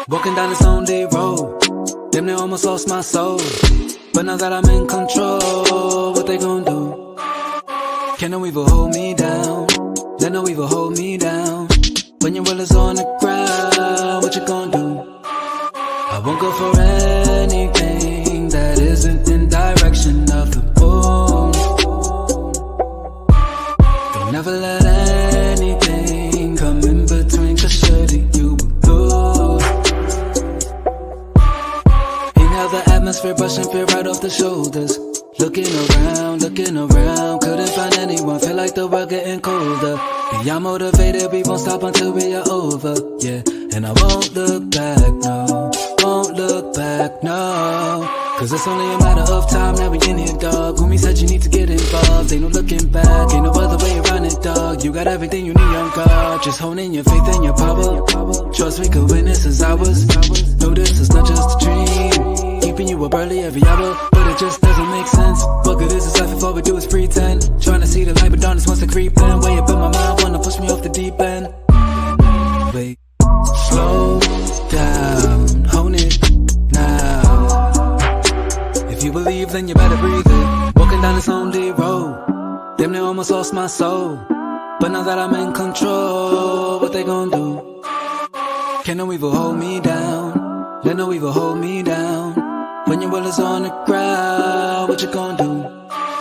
Walking down this lonely road, damn near almost lost my soul. But now that I'm in control, what they gon' do? Can no evil hold me down? Let no evil hold me down. When your will is on the ground, what you gon' do? I won't go for anything that isn't in direction of the moon. Don't never let anything come in between, cause surely you will lose. Inhale the atmosphere, brushing fear right off the shoulders. Looking around, couldn't find anyone, feel like the world getting colder. Beyond motivated, we won't stop until we are over, yeah. And I won't look back, no, won't look back, no. Cause it's only a matter of time, now we in here, dog. Homie said you need to get involved, ain't no looking back, ain't no other way around it, dog. You got everything you need on guard, just honing your faith and your power. Trust we could win, this is ours. No, this is not just a dream, keeping you up early every hour, but it just doesn't make sense. What good is this life if all we do is pretend? Trying to see the light, but darkness wants to creep in. Way up in my mind, wanna push me off the deep end. Wait, slow down, hone it now. If you believe, then you better breathe it. Walking down this lonely road, damn near almost lost my soul. But now that I'm in control, what they gon' do? Can no evil hold me down? Let no evil hold me down. When your will is on the ground, what you gon' do?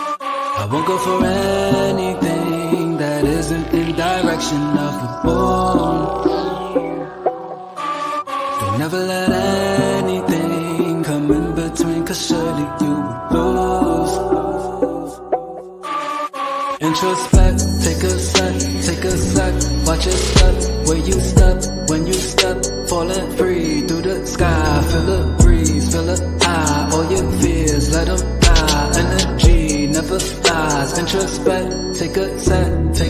I won't go for anything that isn't in direction of the moon. Don't never let anything come in between, cause surely you will lose. Introspect, take a sec, watch your step, where you step, when you step, falling free through the sky, feel the breeze, feel the eye, all your fears, let them die, energy never lies. Introspect, take a second, let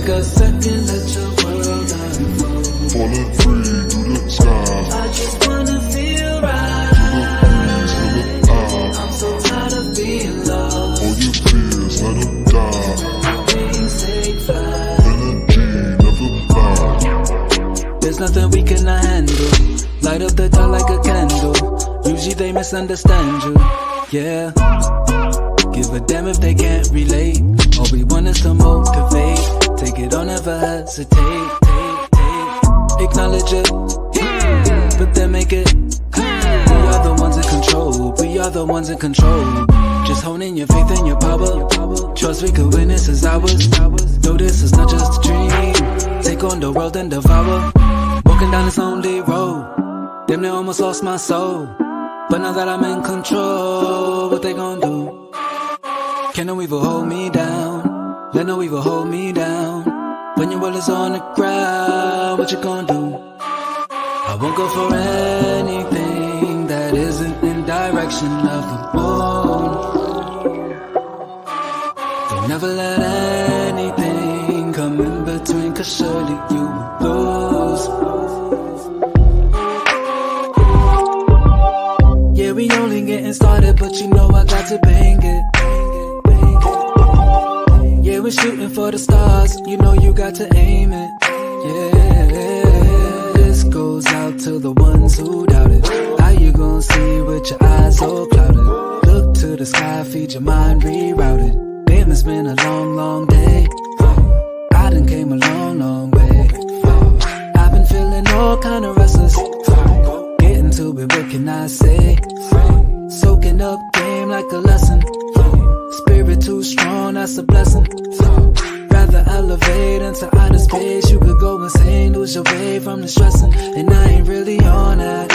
your world unfold, falling free through the sky, I just wanna feel right, I'm so tired of being lost, all your fears, let them die, wings take flight, energy never lies. There's nothing we cannot handle. Light up the dark like a candle. Usually they misunderstand you, yeah. Give a damn if they can't relate. All we want is to motivate. Take it on, never hesitate. Acknowledge it, but then make it. We are the ones in control. We are the ones in control. Just honing your faith and your power. Trust we could win, this is ours. No, this is not just a dream. Take on the world and devour. Walking down this lonely road, damn near almost lost my soul. But now that I'm in control, what they gon' do? Can no evil hold me down? Let no evil hold me down. When your will is on the ground, what you gon' do? I won't go for anything that isn't in direction of the moon. Don't never let anything come in between, cause surely you will lose. Yeah, we only getting started, but you know I got to bang it. Yeah, we're shooting for the stars, you know you got to aim it. Yeah, this goes out to the ones who doubt it. How you gonna see with your eyes so clouded? Look to the sky, feed your mind rerouted. Damn, it's been a long, long day. I done came a long, long way. I've been feeling all kind of restless. Getting to it, what can I say? Soaking up game like a lesson. Spirit too strong, that's a blessing. Rather elevate into outer space. You could go insane, lose your way from the stressing. And I ain't really on that.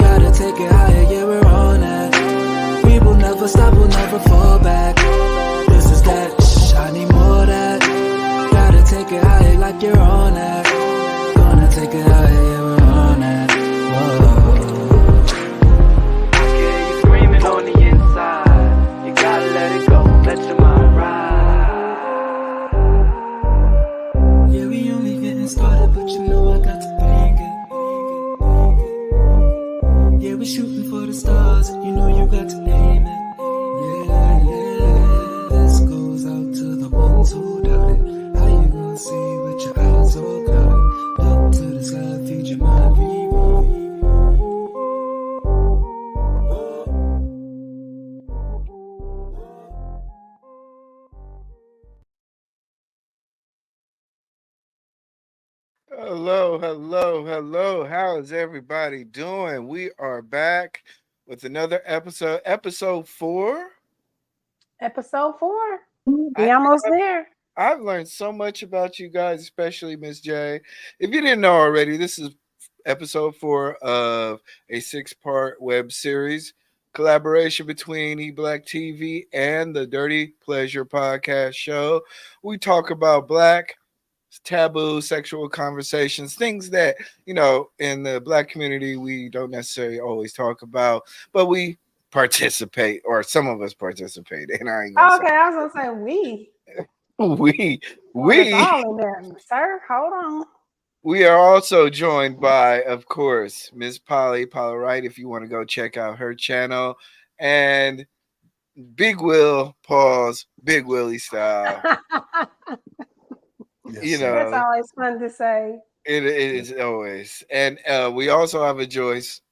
Gotta take it higher, yeah, we're on that. We will never stop, we'll never fall back. This is that, I need more of that. Gotta take it higher like you're on that. Gonna take it higher, yeah, we're on that. Whoa. On the inside, you gotta let it go, let your mind ride. Yeah, we only getting started, but you know I got to bang it. Yeah, we shooting for the stars, you know you got to aim it. Yeah, this goes out to the ones who doubt it. How you gonna see with your eyes all clouded? Look to the sky, feed your mind, read. Hello, hello, hello. How is everybody doing? We are back with another episode, episode 4. Episode 4. I We almost there. I've learned so much about you guys, especially Miss J. If you didn't know already, this is episode 4 of a 6-part web series collaboration between eBlack TV and the Dirty Pleasure podcast show. We talk about black taboo sexual conversations, things that, in the black community we don't necessarily always talk about, but we participate, or some of us participate. And I ain't gonna say Okay, I was gonna say we. we Well, it's we all in there, sir. Hold on. we are also joined by, of course, Mzpoly Polyright, if you want to go check out her channel, and Big Will, pause, Big Willie style. Yes, That's always fun to say. It is always. And we also have a Joyce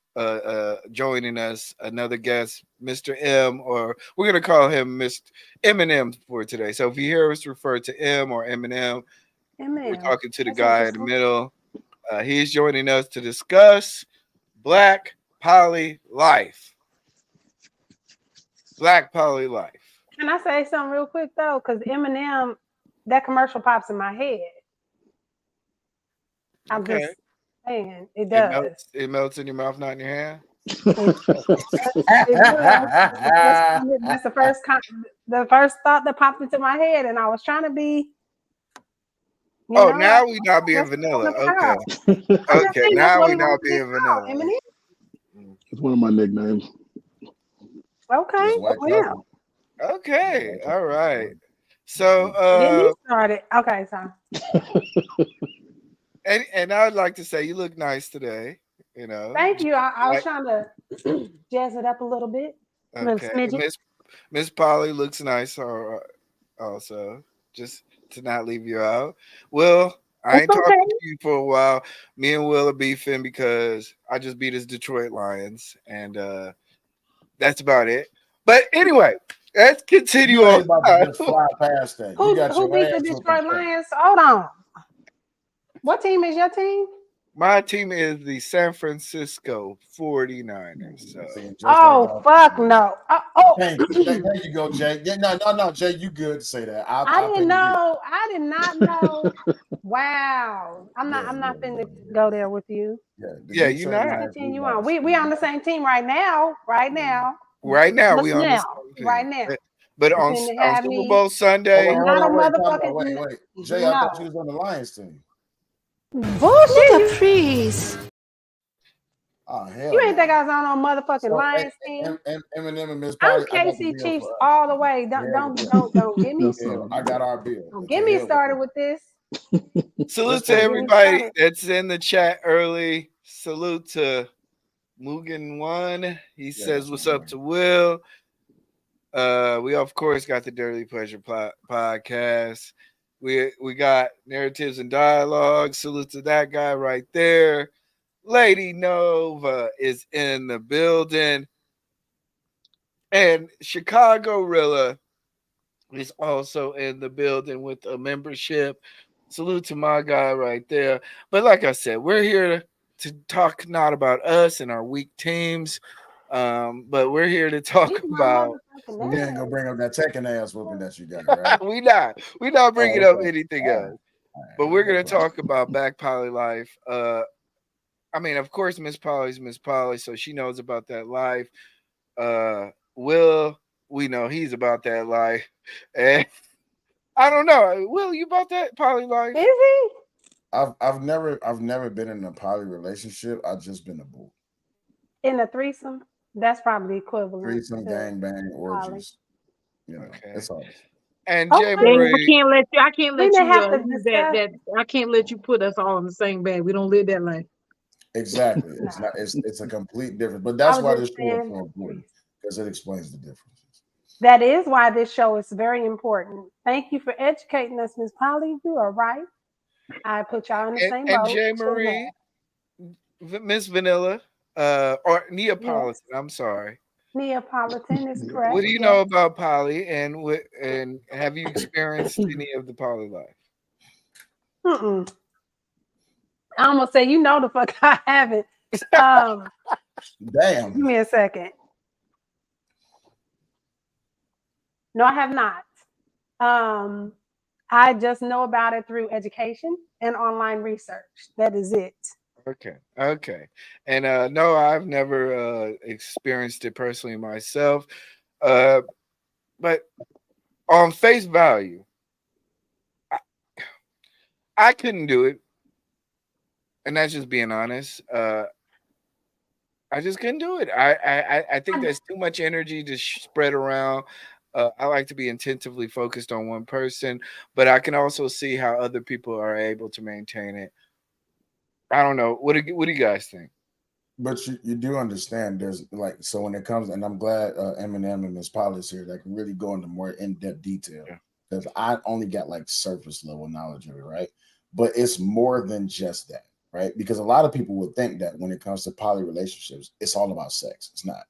joining us, another guest, Mr. M, or we're going to call him Mr. Eminem for today. So if you hear us refer to M or Eminem, we're talking to the That's guy in the interesting. middle. He's joining us to discuss Black Poly Life. Black Poly Life. Can I say something real quick though? Because Eminem, that commercial pops in my head. I'm Okay. just saying it It does. melts in your mouth, not in your hand. It does. That's the first thought that popped into my head, and I was trying to be. Now we not being that's vanilla. on the Okay. I'm just Okay, saying now that's what we he not wants to being be called, vanilla. Eminem. it's one of my nicknames. Okay. Just white Well, chocolate. Okay, all right. get So me started. Okay, so and I'd like to say you look nice today, thank you. I was Like- trying to jazz it up a little bit. A little Okay. smidget. Miss Polly looks nice also. Just to not leave you out. Will, I ain't It's talking okay. to you for a while. Me and Will are beefing because I just beat his Detroit Lions, and that's about it. But anyway, let's continue You on. ain't about to just fly past that. You got Who your beat the ass Detroit whooping. Lions? Hold on. What team is your team? My team is the San Francisco 49ers. So. Oh, fuck no. Thank you. There you go, Jay. Yeah, no, Jay, you good to say that. I didn't know. I did not know. Wow. I'm not finna go there with you. Yeah, you not. Continue on. We on the same team right now. Right now. Right now, Just we on now. the same team. Right now. But on Finna have Super me- Bowl Sunday, Hold on, motherfucking- wait. Jay, I thought you was on the Lions team. Bullshit. Please. Oh, hell You ain't no. think I was on no motherfucking So, Lions team? Eminem and Miss I'm Polly, I got the KC bill Chiefs for us. all the way. Yeah, Don't get me. Yes, Hell, I got our bill. Don't get me started with this. salute Let's to go. everybody that's in the chat early. Salute to Mugen One. He says, "What's up to Will?" We of course got the Dirty Pleasure podcast. We got narratives and dialogue. Salute to that guy right there. Lady Nova is in the building, and Chicago Rilla is also in the building with a membership. Salute to my guy right there. But like I said, we're here to talk not about us and our weak teams, but we're here to talk about. You ain't gonna bring up that taking ass whooping that you got, right? we not bringing up anything All else. right. But we're gonna talk about Black Poly life. I mean, of course, Miss Polly's Miss Polly, so she knows about that life. Will, we know he's about that life, and I don't know. Will, you about that poly life? Is he? I've never been in a poly relationship. I've just been a boo. In a threesome? That's probably equivalent. Threesome, to gangbang, poly. orgies. You know, Okay. that's all. And Okay. Jae I Marie, can't let you. I can't We let may you have to use discuss- that. I can't let you put us all in the same bag. We don't live that life. Exactly. It's not. It's a complete difference. But that's I was why just this show is saying- so important, because it explains the differences. That is why this show is very important. Thank you for educating us, Miss Polly. You are right. I put y'all in the same and boat. Jae Marie, Miss Vanilla, or Neapolitan. I'm sorry. Neapolitan is correct. What do you know about poly, and have you experienced any of the poly life? Mm-mm. I almost say, you know the fuck I haven't. Um, Damn. give me a second. No, I have not. Um, I just know about it through education and online research. That is it. Okay, okay. And no, I've never experienced it personally myself. Uh, but on face value, I, I couldn't do it, and that's just being honest. I just couldn't do it. I think I, there's too much energy to spread around. I like to be intentively focused on one person, but I can also see how other people are able to maintain it. I don't know. What do you guys think? But you do understand there's like, so when it comes, and I'm glad Eminem and Miss Polly's here that can really go into more in-depth detail, Yeah. because I only got like surface level knowledge of it, right? But it's more than just that, right? Because a lot of people would think that when it comes to poly relationships, it's all about sex. It's not.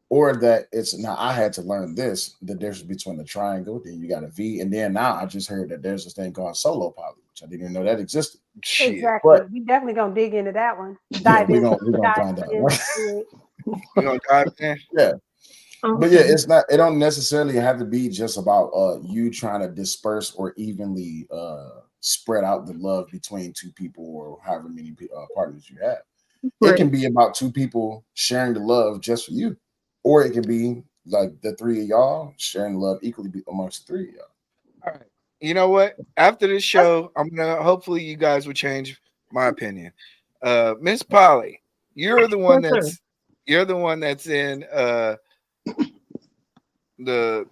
Or that it's now I had to learn this, the difference between a triangle, then you got a V, and then now I just heard that there's this thing called solo poly, which I didn't even know that existed. Shit, exactly. But We definitely gonna dig into that one. yeah, Dive in. we're gonna Dive find out. into it. you gonna dive in? Yeah. But yeah, Okay. it's not. It don't necessarily have to be just about you trying to disperse or evenly spread out the love between two people or however many partners you have. It can Right. be about two people sharing the love just for you, or it can be like the three of y'all sharing the love equally amongst the three of y'all. All right. You know what? After this Let's show, I'm gonna hopefully you guys will change my opinion. Miss Polly, you're the one Yes, sir. that's you're the one that's in the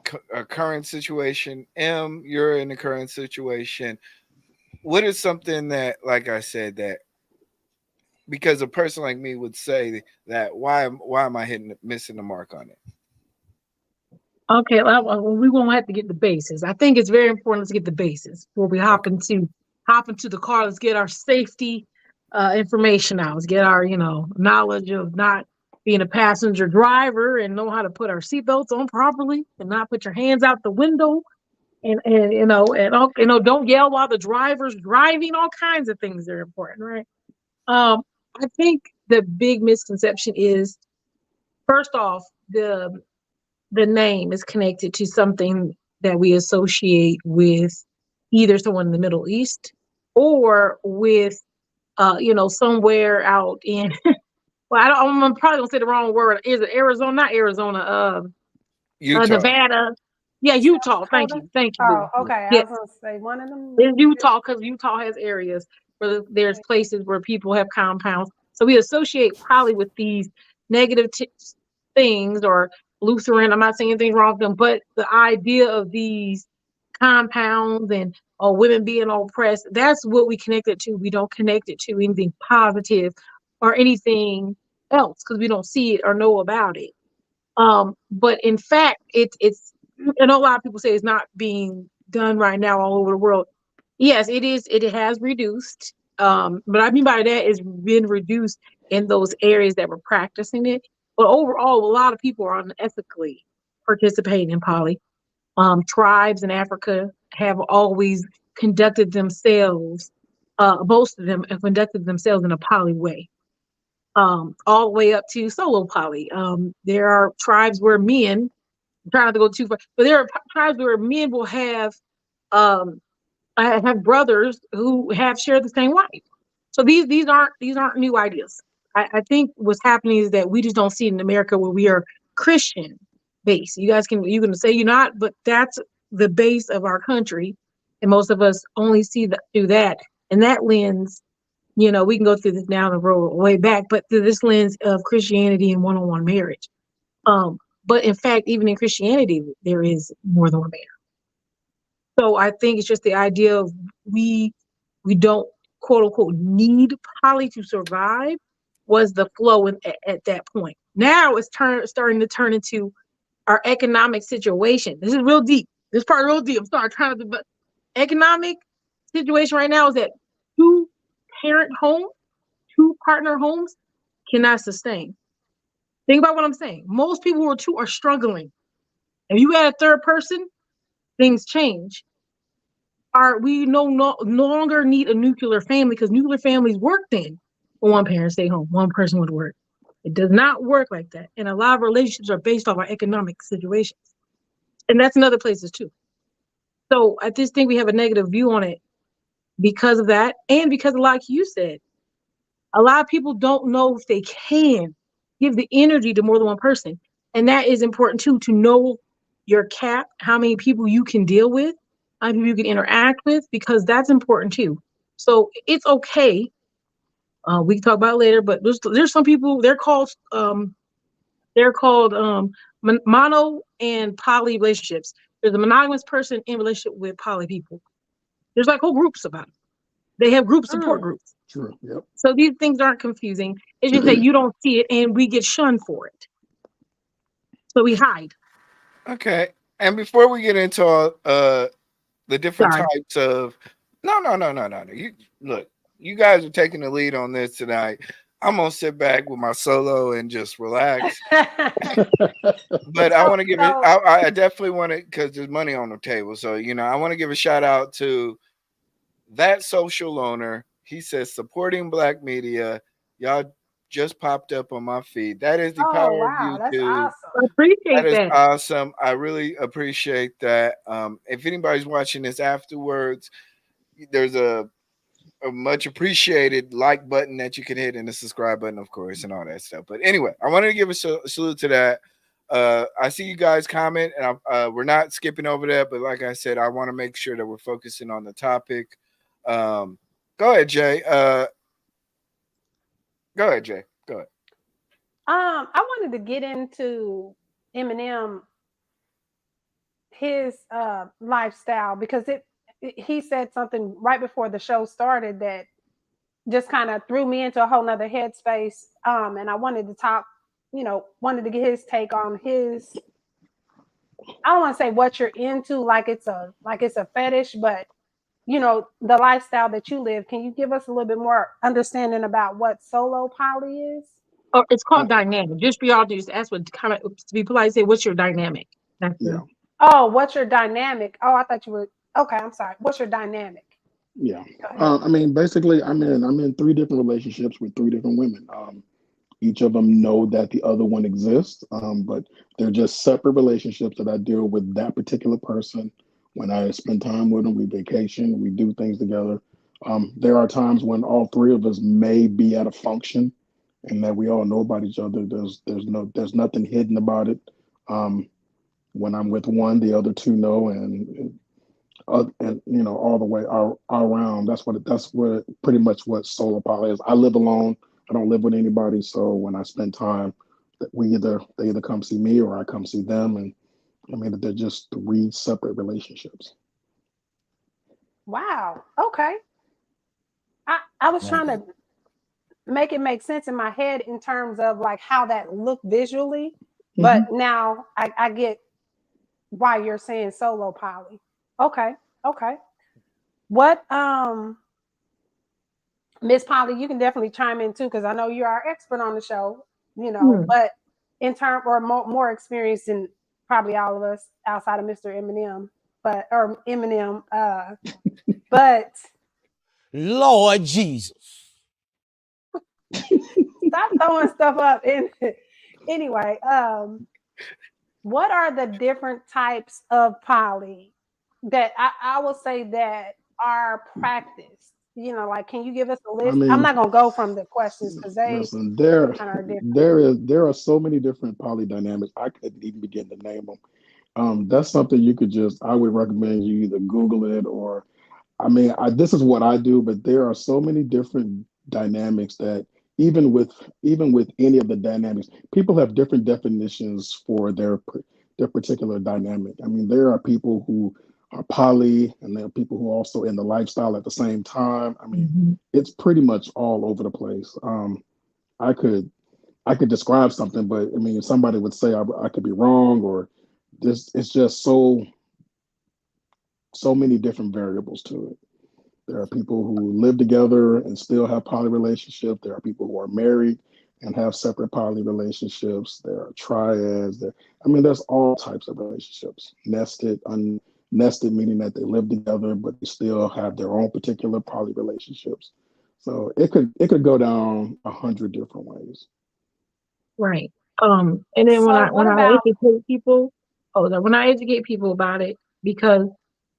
current situation. You're in the current situation. What is something that, like I said, that because a person like me would say that why am I missing the mark on it? Okay, well, we won't have to get the bases. I think it's very important to get the bases before we Okay. hop into the car. Let's get our safety information out. Let's get our knowledge of not being a passenger driver and know how to put our seatbelts on properly and not put your hands out the window and don't yell while the driver's driving. All kinds of things are important, right? Um, I think the big misconception is first off the name is connected to something that we associate with either someone in the Middle East or with somewhere out in well, I'm probably gonna say the wrong word. Is it Arizona? Not Arizona, Utah. Nevada. Yeah, South Utah. Thank Dakota. you. Thank you, Oh, boo. okay. I Yes. was gonna say one of them. In Utah, because Utah has areas where there's places where people have compounds. So we associate probably with these negative things or Lutheran. I'm not saying anything wrong with them, but the idea of these compounds and women being oppressed, that's what we connect it to. We don't connect it to anything positive or anything else because we don't see it or know about it. But in fact, it's I know a lot of people say it's not being done right now all over the world. Yes, it is. It has reduced. But I mean by that is been reduced in those areas that were practicing it. But overall, a lot of people are unethically participating in poly. Tribes in Africa have always conducted themselves. Most of them have conducted themselves in a poly way, all the way up to solo poly. There are tribes where men, I'm trying not to go too far, but there are tribes where men will um, have brothers who have shared the same wife. So these aren't new ideas. I think what's happening is that we just don't see it in America where we are Christian based. You can say you're not, but that's the base of our country, and most of us only see that through that. And that lens, we can go through this down the road way back, but through this lens of Christianity and one-on-one marriage. But in fact, even in Christianity, there is more than one marriage. So I think it's just the idea of we we don't quote unquote need poly to survive was the flow at that point. Now it's starting to turn into our economic situation. This is real deep. This part real deep. I'm sorry, trying to but economic situation right now is that two parent home, two partner homes cannot sustain. Think about what I'm saying. Most people who are two are struggling. If you add a third person, things change. we no longer need a nuclear family, because nuclear families work then when one parent stay home, one person would work. It does not work like that. And a lot of relationships are based off our economic situations. And that's in other places too. So I just think we have a negative view on it because of that. And because, like you said, a lot of people don't know if they can give the energy to more than one person. And that is important too, to know your cap, how many people you can deal with, how many people you can interact with, because that's important too. So it's okay. We can talk about it later, but there's some people, they're called mono and poly relationships. There's a monogamous person in relationship with poly people. There's like whole groups about it. They have group support groups. True. Yep. So these things aren't confusing. It's just that you don't see it and we get shunned for it. So we hide. Okay. And before we get into all the different Sorry. types of no. You look, you guys are taking the lead on this tonight. I'm gonna sit back with my solo and just relax. But I want to give it. I definitely want to, because there's money on the table. So I want to give a shout out to that social owner. He says supporting Black media. Y'all just popped up on my feed. That is the power of YouTube. That's awesome. I appreciate That is that. awesome. I really appreciate that. If anybody's watching this afterwards, there's a much appreciated like button that you can hit, and the subscribe button, of course, and all that stuff. But anyway, I wanted to give a salute to that. I see you guys comment, and we're not skipping over that. But like I said, I want to make sure that we're focusing on the topic. Go ahead, Jay. Go ahead, Jay. Go ahead. I wanted to get into Eminem, his lifestyle, because he said something right before the show started that just kind of threw me into a whole nother headspace. And I wanted to talk, wanted to get his take on his. I don't want to say what you're into, like it's a fetish, but the lifestyle that you live. Can you give us a little bit more understanding about what solo poly is? Oh, it's called dynamic. Just for y'all to just ask what kind of, to be polite, say, what's your dynamic? Yeah. Oh, what's your dynamic? Oh, I thought you were okay. I'm sorry. What's your dynamic? Yeah. I mean, basically, I'm in 3 different relationships with 3 different women. Each of them know that the other one exists, but they're just separate relationships that I deal with that particular person. When I spend time with them, we vacation, we do things together. There are times when all 3 of us may be at a function, and that we all know about each other. There's nothing hidden about it. When I'm with one, the other 2 know, and all the way around. That's what pretty much what solo poly is. I live alone. I don't live with anybody. So when I spend time, they either come see me or I come see them, and I mean they're just 3 separate relationships. Wow. Okay. I was trying to make it make sense in my head in terms of like how that looked visually, but now I get why you're saying solo poly. Okay. What Miss Polly, you can definitely chime in too, because I know you're our expert on the show, but in terms or more experience than probably all of us outside of Mr. Eminem, but Lord Jesus. Stop throwing stuff up in anyway. What are the different types of poly that I will say that are practiced? Like, can you give us a list? I mean, I'm not gonna go from the questions because they listen, kind of are different. there are so many different poly dynamics. I couldn't even begin to name them. That's something I would recommend you either Google it or, I mean, this is what I do, but there are so many different dynamics that even with any of the dynamics, people have different definitions for their particular dynamic. I mean, there are people who are poly, and there are people who are also in the lifestyle at the same time. I mean, it's pretty much all over the place. I could describe something, but I mean, somebody would say I could be wrong, or it's just so many different variables to it. There are people who live together and still have poly relationships. There are people who are married and have separate poly relationships. There are triads. There's all types of relationships, nested, nested, meaning that they live together, but they still have their own particular poly relationships. So it could go down 100 different ways. Right. And then So when what I about educate people, when I educate people about it, because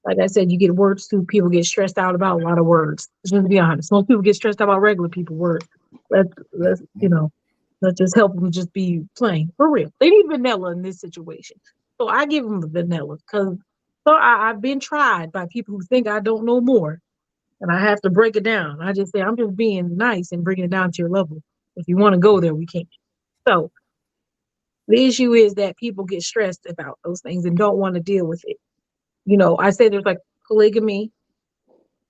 like I said, you get words too. People get stressed out about a lot of words. Let's just be honest. Most people get stressed out about regular people words. Let's let's just help them just be plain for real. They need vanilla in this situation, so I give them the vanilla because I've been tried by people who think I don't know more, and I have to break it down. I just say I'm just being nice and bringing it down to your level. If you want to go there, we can. So the issue is that people get stressed about those things and don't want to deal with it. I say there's like polygamy,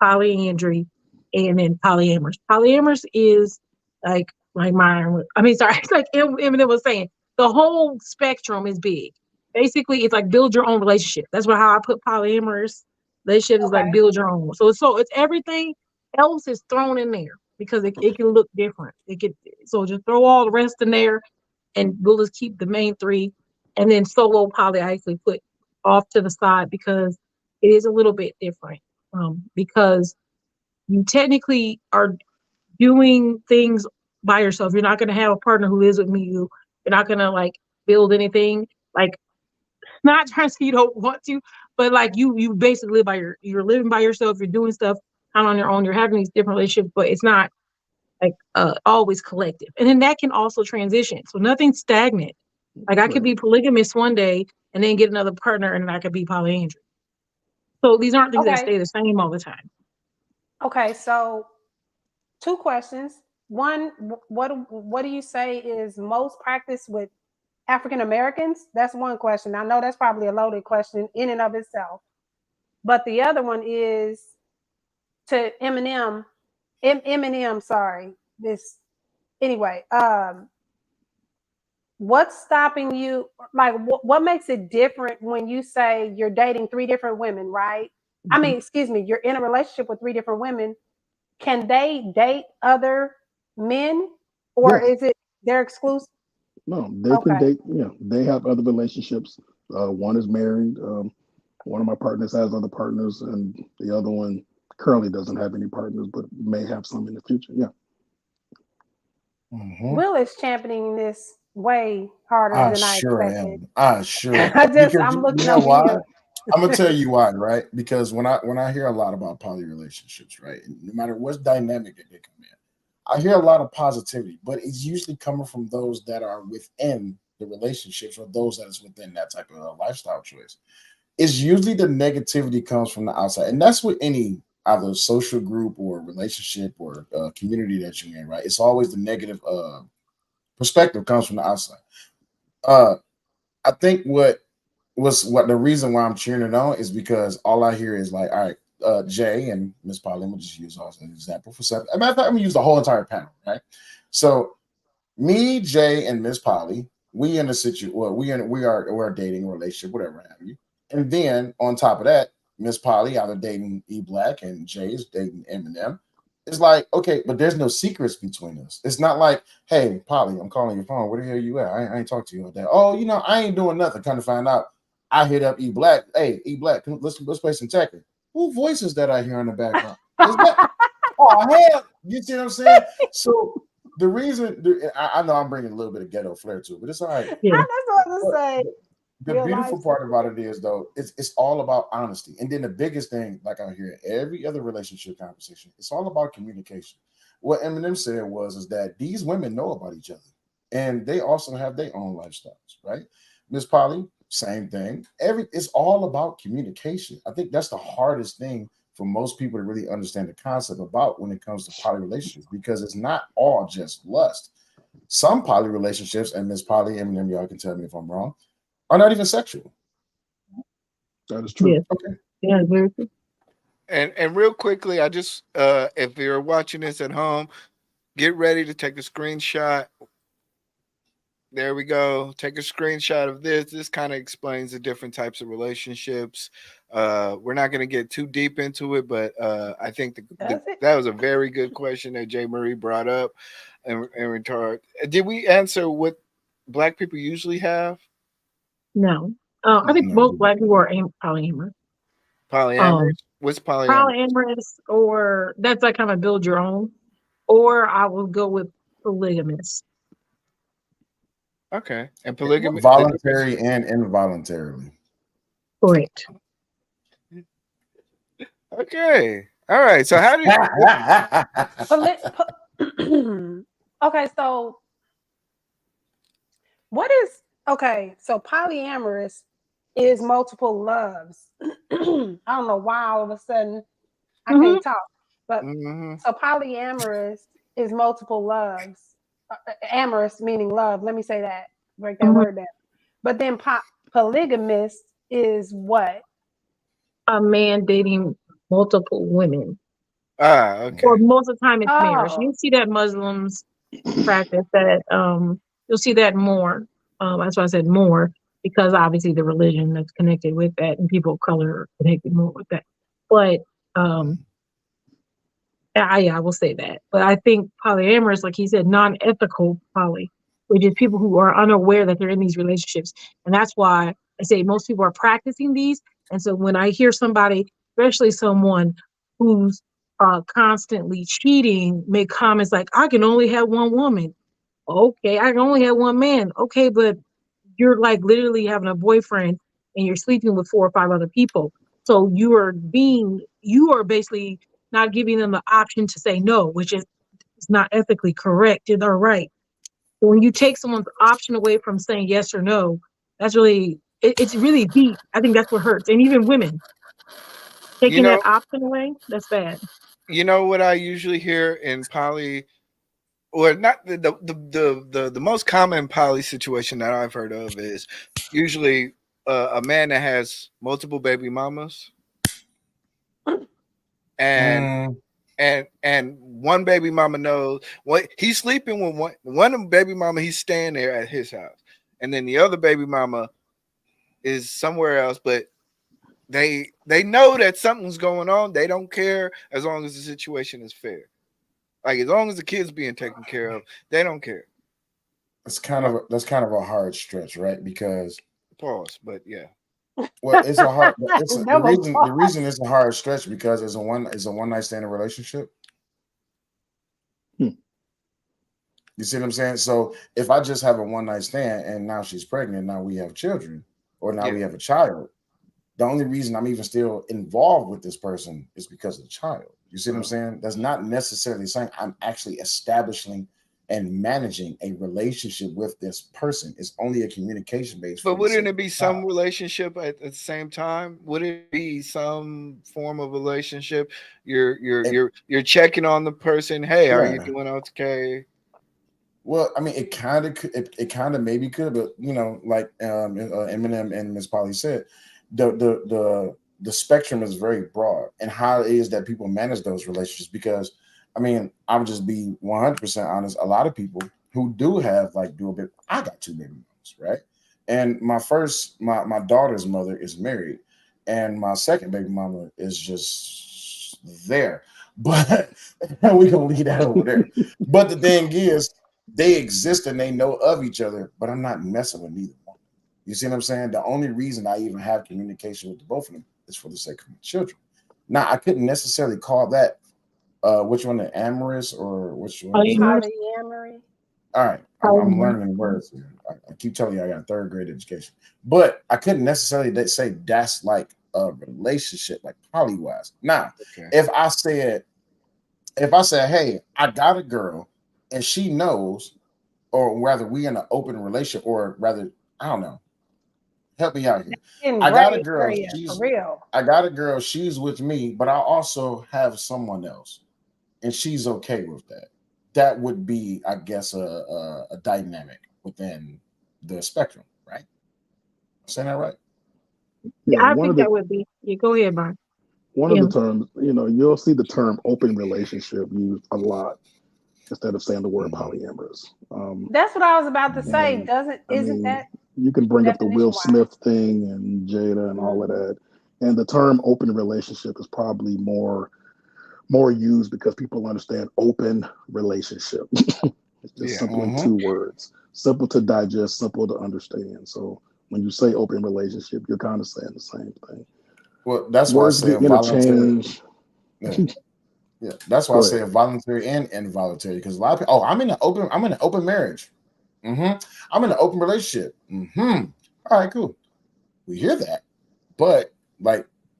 polyandry, and then polyamorous. Polyamorous is like mine. I mean, sorry, it's like Eminem was saying. The whole spectrum is big. Basically, it's like build your own relationship. That's how I put polyamorous relationship is like okay? build your own. So it's everything else is thrown in there because it can look different. So just throw all the rest in there and we'll just keep the main three. And then solo poly I actually put off to the side because it is a little bit different. Because you technically are doing things by yourself. You're not going to have a partner who lives with me. You're not going to like build anything. Like, not trying to say you don't want to, but like you basically live you're living by yourself. You're doing stuff kind of on your own. You're having these different relationships, but it's not like always collective. And then that can also transition. So nothing's stagnant. Like I could Right. be polygamous one day and then get another partner, and I could be polyandry. So these aren't things that Okay. stay the same all the time. Okay. So two questions. One, what do you say is most practiced with African Americans? That's one question. I know that's probably a loaded question in and of itself. But the other one is to Eminem, sorry. This anyway, what's stopping you? Like what makes it different when you say you're dating three different women, right? I Mhm. mean, excuse me, you're in a relationship with three different women. Can they date other men or Yes. is it they're exclusive? No, they can Okay. date. They have other relationships. One is married. One of my partners has other partners, and the other one currently doesn't have any partners, but may have some in the future. Yeah. Will is championing this way harder I than I sure expected. am. I sure am. Because I'm you looking know over why? here. I'm gonna tell you why, right? Because when I hear a lot about poly relationships, right, and no matter what dynamic that they come in, I hear a lot of positivity, but it's usually coming from those that are within the relationships or those that is within that type of lifestyle choice. It's usually the negativity comes from the outside, and that's with any either social group or relationship or community that you're in, right? It's always the negative perspective comes from the outside. Uh, I think what the reason why I'm cheering it on is because all I hear is like, all right, Jay and Miss Polly, I'm gonna just use as an example for something. As a matter of fact, I'm gonna use the whole entire panel, right? So me, Jay, and Miss Polly, we in a situation. Well, we're a dating relationship, whatever have you. And then on top of that, Miss Polly either dating eBlack and Jay is dating Eminem. It's like, okay, but there's no secrets between us. It's not like, hey, Polly, I'm calling your phone. Where the hell you at? I ain't talked to you all day. Oh, I ain't doing nothing. Kind of find out. I hit up eBlack. Hey, eBlack, let's play some Tekken. Who voices that I hear in the background? Is that? Oh hell, you see what I'm saying? So the reason I know I'm bringing a little bit of ghetto flair to it, but it's all right. Yeah. I just want to But say the real life. beautiful part about it is though, it's all about honesty. And then the biggest thing, like I hear in every other relationship conversation, it's all about communication. What Eminem said is that these women know about each other and they also have their own lifestyles, right? Miss Polly, same thing. It's all about communication. I think that's the hardest thing for most people to really understand the concept about when it comes to poly relationships because it's not all just lust. Some poly relationships, and Miss Polly, Eminem, y'all can tell me if I'm wrong, are not even sexual. That is true. Yeah. Okay. Yeah. Very true. And real quickly, I just if you're watching this at home, get ready to take a screenshot. There we go. Take a screenshot of this. This kind of explains the different types of relationships. We're not going to get too deep into it, but I think Does it? that was a very good question that Jae Marie brought up in retard. Did we answer what Black people usually have? No. I think No. most Black people are polyamorous. Polyamorous. What's polyamorous? Polyamorous, or that's like kind of build your own, or I will go with polygamous. Okay, and polygamy. Voluntary and involuntarily. Correct. Okay, all right. So how do you? Okay, so what is okay? So polyamorous is multiple loves. I don't know why all of a sudden I can't talk, but so polyamorous is multiple loves. Amorous meaning love. Let me say that. Break that word down. But then polygamous is what? A man dating multiple women. Okay. Or most of the time it's marriage. Oh. You see that Muslims practice that. You'll see that more. That's why I said more, because obviously the religion that's connected with that and people of color are connected more with that. But I will say that. But I think polyamorous, like he said, non-ethical poly, which is people who are unaware that they're in these relationships. And that's why I say most people are practicing these. And so when I hear somebody, especially someone who's constantly cheating, make comments like, I can only have one woman. Okay, I can only have one man. Okay, but you're like literally having a boyfriend and you're sleeping with 4 or 5 other people. So you are basically not giving them the option to say no, which is not ethically correct or right. So when you take someone's option away from saying yes or no, that's really it's really deep. I think that's what hurts. And even women You taking that know, option away, that's bad. you know what I usually hear in poly, or not the most common poly situation that I've heard of is usually a man that has multiple baby mamas, and and one baby mama knows what he's sleeping with one baby mama, he's staying there at his house, and then the other baby mama is somewhere else, but they know that something's going on. They don't care as long as the situation is fair. Like as long as the kid's being taken care of, they don't care. That's kind of a hard stretch, right? Because Pause, but yeah. well, it's a hard. The Double reason it's a hard stretch because it's a one night stand relationship. You see what I'm saying? So if I just have a one night stand and now she's pregnant, now we have children, or now we have a child. The only reason I'm even still involved with this person is because of the child. You see what I'm saying? That's not necessarily saying I'm actually establishing and managing a relationship with this person. It's only a communication base. But wouldn't it be some relationship at the same time? Would it be some form of relationship? You're checking on the person. Hey, are you doing okay? Well, I mean, it kind of could. It kind of maybe could, but you know, like Eminem and Mzpoly said, the spectrum is very broad, and how it is that people manage those relationships. Because, I mean, I would just be 100% honest. A lot of people who do have like do a bit. I got 2 baby mamas, right? And my daughter's mother is married, and my second baby mama is just there. But we gonna leave that over there. But the thing is, they exist and they know of each other, but I'm not messing with neither one. You see what I'm saying? The only reason I even have communication with the both of them is for the sake of my children. Now, I couldn't necessarily call that which one, the amorous or which one? Polyamory. All right, I'm learning words here. I keep telling you I got 3rd grade education, but I couldn't necessarily say that's like a relationship, like poly-wise. Now, if I said, hey, I got a girl and she knows, or rather we in an open relationship, or rather, I don't know. Help me out here. I got a girl. I got a girl. She's with me, but I also have someone else, and she's okay with that. That would be, I guess, a dynamic within the spectrum, right? Saying that right? Yeah, I think that would be. Yeah, go ahead, Mark. One of the terms, you'll see the term open relationship used a lot instead of saying the word polyamorous. That's what I was about to say. Isn't that? You can bring up the Will Smith thing and Jada and all of that. And the term open relationship is probably more used because people understand open relationship. It's just simply 2 words. Simple to digest, simple to understand. So when you say open relationship, you're kind of saying the same thing. Well, that's why I Words say get voluntary. interchanged. Yeah, yeah. That's why I Go say ahead. voluntary and involuntary. Because a lot of people, oh, I'm in an open marriage. I'm in an open relationship. All right, cool. We hear that, but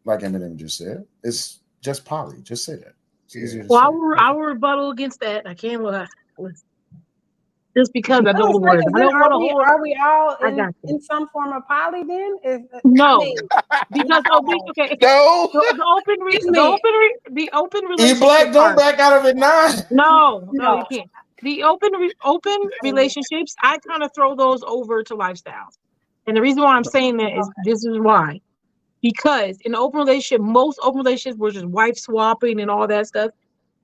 like Eminem just said, it's just poly. Just say that. It's easier to Well, say. I will rebuttal against that. I can't lie. Just because I I know was the like, word. is I it, don't want to hold. are we all I got you. in some form of poly then? I No, mean, because no. okay. No. Excuse me. The open relationship eBlack, don't part. back out of it now. No, you No. can't. The open relationships, I kind of throw those over to lifestyles. And the reason why I'm saying that is this is why. Because in an open relationship, most open relationships were just wife swapping and all that stuff.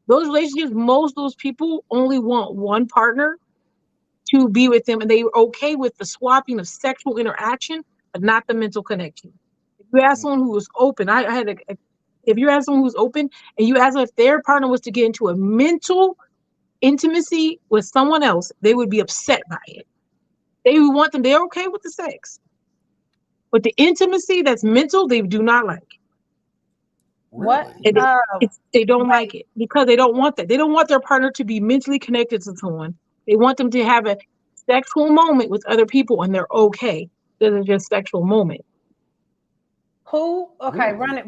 Those relationships, most of those people only want one partner to be with them, and they're okay with the swapping of sexual interaction, but not the mental connection. If you ask someone who was open, I had if you ask someone who's open and you ask them if their partner was to get into a mental intimacy with someone else, they would be upset by it. They would want them, they're okay with the sex. But the intimacy that's mental, they do not like. What? Really? They don't like Wait. it because they don't want that. They don't want their partner to be mentally connected to someone. They want them to have a sexual moment with other people and they're okay. This is just sexual moment. Who? Okay, Really? run it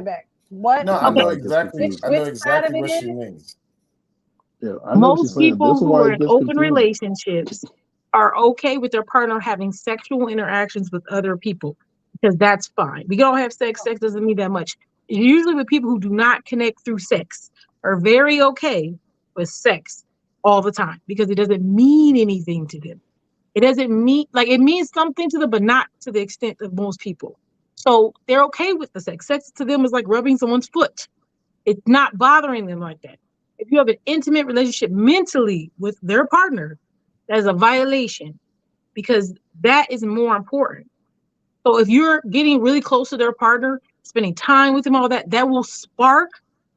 back. What? No, This is Okay. why it gets confusing. I know Which side of exactly it what is she it? means. Yeah, I know what you're Most saying. This people is who why are it in gets open confusing. relationships are okay with their partner having sexual interactions with other people because that's fine. We don't have sex. Sex doesn't mean that much. Usually, with people who do not connect through sex are very okay with sex all the time because it doesn't mean anything to them. It doesn't mean like it means something to them, but not to the extent of most people. So they're okay with the sex. Sex to them is like rubbing someone's foot. It's not bothering them like that. If you have an intimate relationship mentally with their partner, that is a violation because that is more important. So if you're getting really close to their partner, spending time with them, all that, that will spark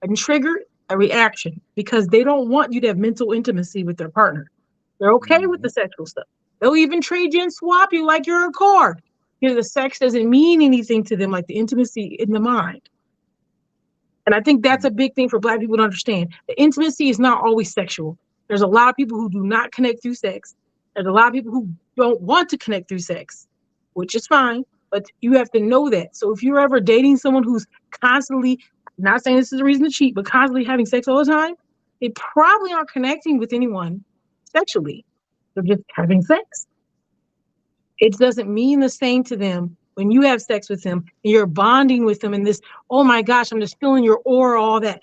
and trigger a reaction because they don't want you to have mental intimacy with their partner. They're okay with the sexual stuff. They'll even trade you and swap you like you're a car because the sex doesn't mean anything to them like the intimacy in the mind. And I think that's a big thing for Black people to understand. The intimacy is not always sexual. There's a lot of people who do not connect through sex. There's a lot of people who don't want to connect through sex, which is fine, but you have to know that. So if you're ever dating someone who's constantly, not saying this is a reason to cheat, but constantly having sex all the time, they probably aren't connecting with anyone sexually. They're just having sex. It doesn't mean the same to them when you have sex with them and you're bonding with them and this, oh my gosh, I'm just feeling your aura, all that.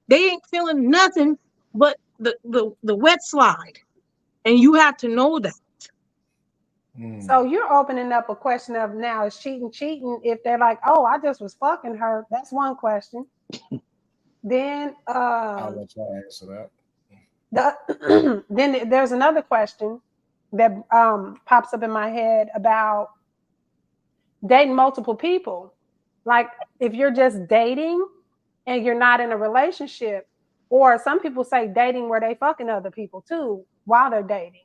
They ain't feeling nothing but the wet slide. And you have to know that. So you're opening up a question of now is cheating if they're like, oh, I just was fucking her. That's one question. Then I'll let y'all answer that. then there's another question that pops up in my head about dating multiple people. Like if you're just dating and you're not in a relationship, or some people say dating where they fucking other people too while they're dating.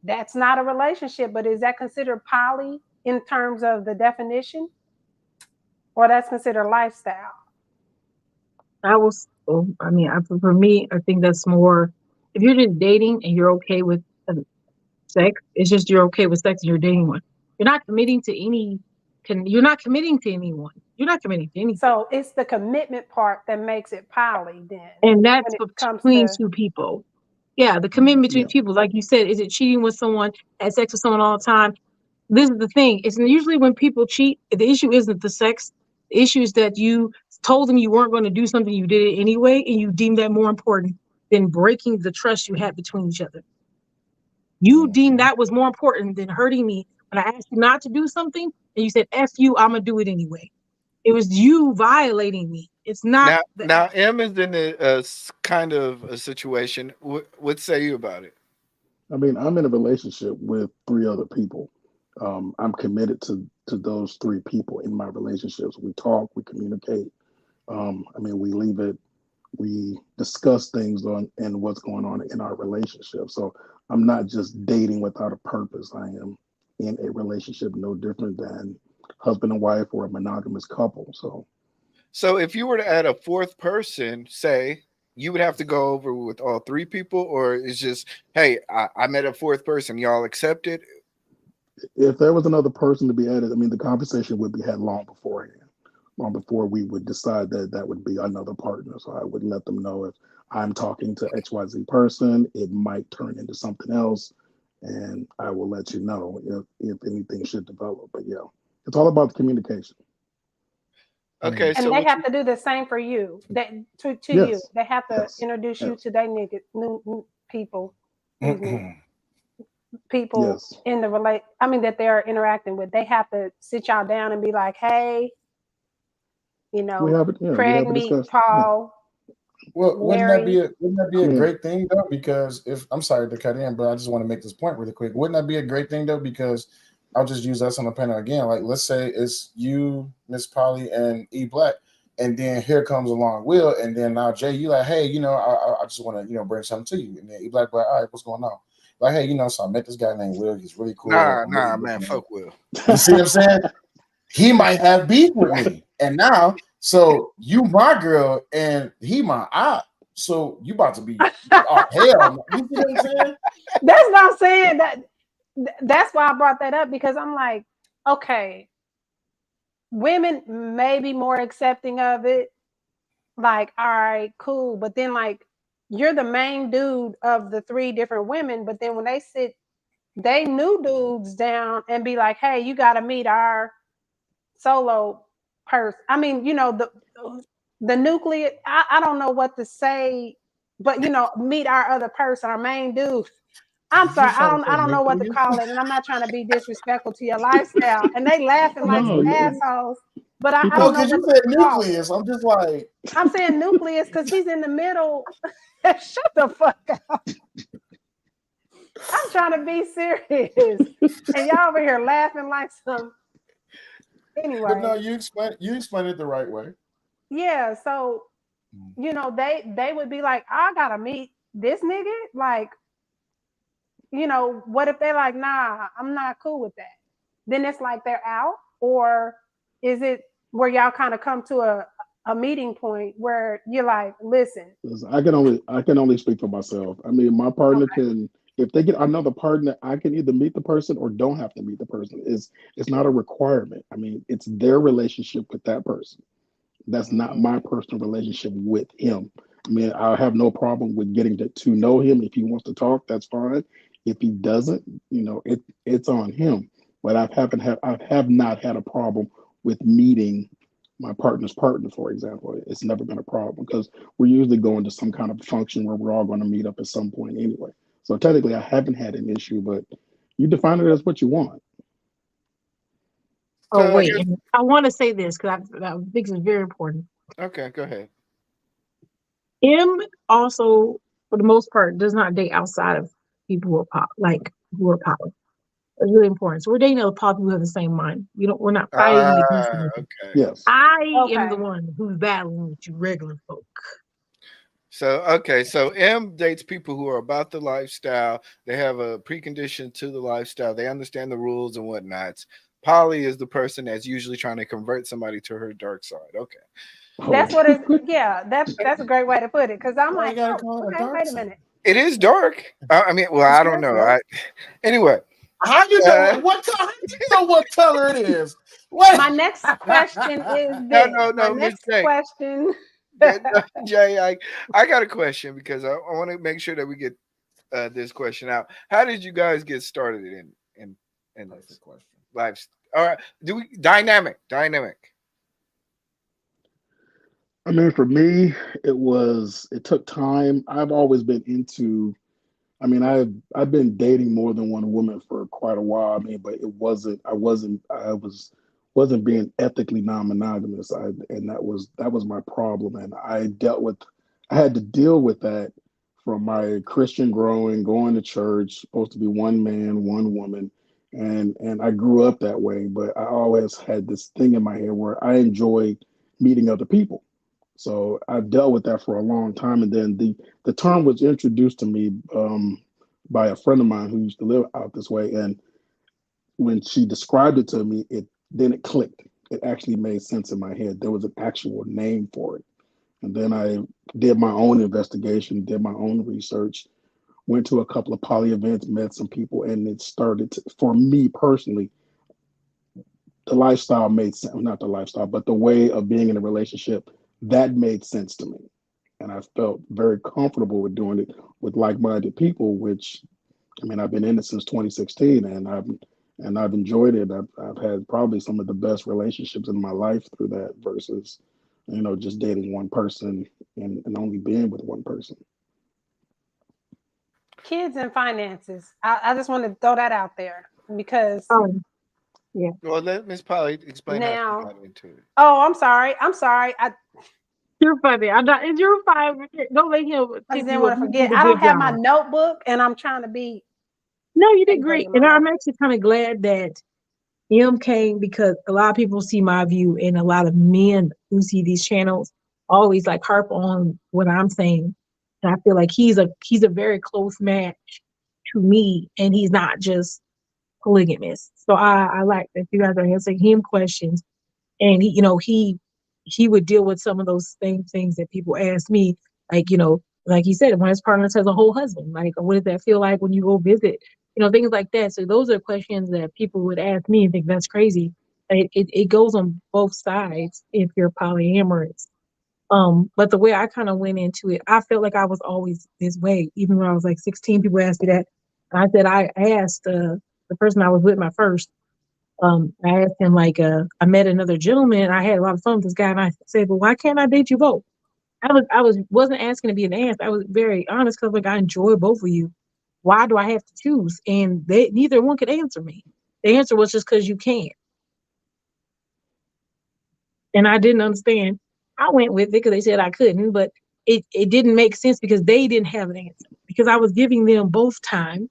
That's not a relationship, but is that considered poly in terms of the definition? Or that's considered lifestyle? For me, I think that's more, if you're just dating and you're okay with sex, it's just you're okay with sex and you're dating one. You're not committing to you're not committing to anyone. You're not committing to anything. So it's the commitment part that makes it poly then And that's when it comes between to two people. Yeah, the commitment between Yeah. people. Like you said, is it cheating with someone, had sex with someone all the time? This is the thing. It's usually when people cheat, the issue isn't the sex. The issue is that you told them you weren't going to do something, you did it anyway, and you deemed that more important than breaking the trust you had between each other. You deemed that was more important than hurting me when I asked you not to do something, and you said, F you, I'm going to do it anyway. It was you violating me. It's not the Now M is in a kind of a situation. What say you about it? I mean, I'm in a relationship with three other people. I'm committed to those three people in my relationships. We talk, we communicate. I mean, we leave it, we discuss things on and what's going on in our relationship. So I'm not just dating without a purpose. I am in a relationship no different than husband and wife or a monogamous couple. So if you were to add a fourth person, say, you would have to go over with all three people, or it's just, hey, I met a fourth person, y'all accept it? if there was another person to be added, I mean, the conversation would be had long beforehand, long before we would decide that that would be another partner. So I would let them know if I'm talking to XYZ person, it might turn into something else, and I will let you know if anything should develop. But yeah, it's all about the communication. Okay, And so they what have you, to do the same for you. That to you, Yes, they have to yes, introduce you yes, to their new people. Excuse me, people yes. in the I mean, that they're interacting with. They have to sit y'all down and be like, hey, you We know, have it. Yeah, we Craig have a meet discussion. Yeah, Paul, Well, Mary. wouldn't that be a yeah. great thing though? Because if I'm sorry to cut in, but I just want to make this point really quick. Wouldn't that be a great thing though? Because I'll just use us on the panel again. Like, let's say it's you, Mzpoly, and eBlack, and then here comes along Whil, and then now Jay, you like, hey, I just want to bring something to you, and then eBlack, like, all right, what's going on? Like, hey, so I met this guy named Whil. He's really cool. I'm really nah, man, looking at it. fuck Will. You see what I'm saying? He might have beef with me, and now, so you my girl, and he my op. So you about to be, oh hell, you see what I'm saying? That's what I'm saying. That's why I brought that up, because I'm like, okay, women may be more accepting of it. Like, all right, cool. But then, like, you're the main dude of the three different women. But then when they sit they new dudes down and be like, hey, you got to meet our solo person. I mean, the nucleus. I don't know what to say, but meet our other person, our main dude. I'm Did you sorry, try to I say don't know what to nucleus? call it, and I'm not trying to be disrespectful to your lifestyle. And they laughing like No, some yeah. assholes, but I No, don't know because what you to said call it. nucleus. I'm just like, I'm saying nucleus because he's in the middle. Shut the fuck up. I'm trying to be serious, and y'all over here laughing like some. but Anyway, no, you explained it the right way. yeah. So they would be like, I gotta meet this nigga. Like, what if they're like, nah, I'm not cool with that? Then it's like they're out, or is it where y'all kind of come to a meeting point where you're like, listen, Listen, I can only speak for myself. I mean, my partner okay, can, if they get another partner, I can either meet the person or don't have to meet the person. It's not a requirement. I mean, it's their relationship with that person. That's not my personal relationship with him. I mean, I have no problem with getting to know him. If he wants to talk, that's fine. If he doesn't, it's on him. But I have not had a problem with meeting my partner's partner, for example. It's never been a problem because we're usually going to some kind of function where we're all going to meet up at some point anyway. So technically, I haven't had an issue, but you define it as what you want. Oh, So I wait. guess, I want to say this because I think it's very important. okay, go ahead. M also, for the most part, does not date outside of people who are who are poly. It's really important. So we're dating other poly people who have the same mind. We're not fighting against each other. Okay. Yes. I am the okay, one who's battling with you regular folk. So M dates people who are about the lifestyle. They have a precondition to the lifestyle. They understand the rules and whatnots. Polly is the person that's usually trying to convert somebody to her dark side. Okay. that's Oh, what it's. Yeah, that's a great way to put it. Because I'm Why you like, gotta oh, call it a okay, dark wait a side? minute. It is dark. I mean, well, It's I don't dark, know. right? Anyway. How you know Uh, what color? How you know what color it is? What? My next question is no, this. no, My no, Miss next J. question. Jay, I got a question because I want to make sure that we get this question out. How did you guys get started in this Perfect question. life? All right, do we dynamic? I mean, for me, it took time. I've always been into, I mean, I've been dating more than one woman for quite a while. I mean, but I wasn't being ethically non-monogamous. And that was my problem. And I had to deal with that from my Christian growing, going to church, supposed to be one man, one woman. And I grew up that way, but I always had this thing in my head where I enjoyed meeting other people. So I've dealt with that for a long time. And then the term was introduced to me by a friend of mine who used to live out this way. And when she described it to me, it then it clicked. It actually made sense in my head. There was an actual name for it. And then I did my own investigation, did my own research, went to a couple of poly events, met some people, and it started to, for me personally, the lifestyle made sense. Not the lifestyle, but the way of being in a relationship, that made sense to me. And I felt very comfortable with doing it with like-minded people, which, I mean, I've been in it since 2016, and I've enjoyed it. I've had probably some of the best relationships in my life through that versus, just dating one person and only being with one person. Kids and finances. I just want to throw that out there because Yeah. Well, let Miss Polly explain how she now. got into it. Oh, I'm sorry. I'm sorry. You're funny. I'm not. You're fine. Don't make him I just tip didn't you want up. to You forget. did a I don't good have my job. notebook, and I'm trying to be No, you did everybody great. in my And I'm life. actually kind of glad that M came because a lot of people see my view, and a lot of men who see these channels always like harp on what I'm saying. And I feel like he's a very close match to me, and he's not just polygamous. So I like that you guys are answering him questions, and he would deal with some of those same things that people ask me, like like he said, when his partner has a whole husband, like what does that feel like when you go visit, things like that. So those are questions that people would ask me and think that's crazy. It goes on both sides if you're polyamorous. But the way I kind of went into it, I felt like I was always this way. Even when I was like 16, people asked me that. And I said, I asked the person I was with, my first, I asked him, like, I met another gentleman and I had a lot of fun with this guy. And I said, well, why can't I date you both? Wasn't asking to be an ass. I was very honest because like I enjoy both of you. Why do I have to choose? And neither one could answer me. The answer was just because you can't. And I didn't understand. I went with it because they said I couldn't, but it didn't make sense because they didn't have an answer. Because I was giving them both time.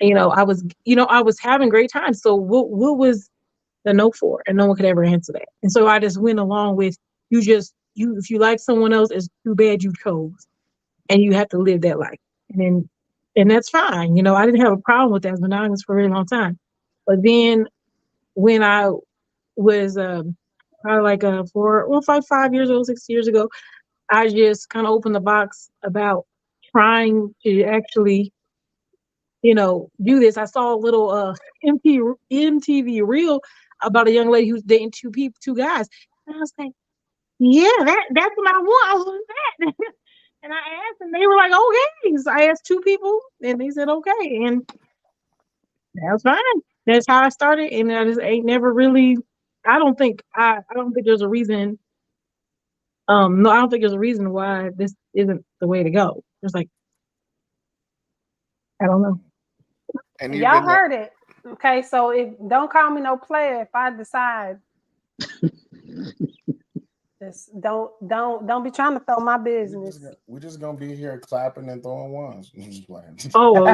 I was having great time. So what was the no for? And no one could ever answer that. And so I just went along with if you like someone else, it's too bad you chose. And you have to live that life. And that's fine. I didn't have a problem with that. I was monogamous for a very long time. But then when I was probably like 5 years old, 6 years ago, I just kind of opened the box about trying to actually, do this. I saw a little MTV reel about a young lady who's dating two guys. And I was like, yeah, that's what I want. I want that. And I asked, and they were like, okay. So I asked two people, and they said okay, and that was fine. That's how I started, and I just ain't never really. I don't think there's a reason. No, I don't think there's a reason why this isn't the way to go. It's like I don't know. And you've Y'all been heard it. Okay, so don't call me no player if I decide. Just don't be trying to throw my business. We're just gonna be here clapping and throwing ones. I'm just playing. Oh,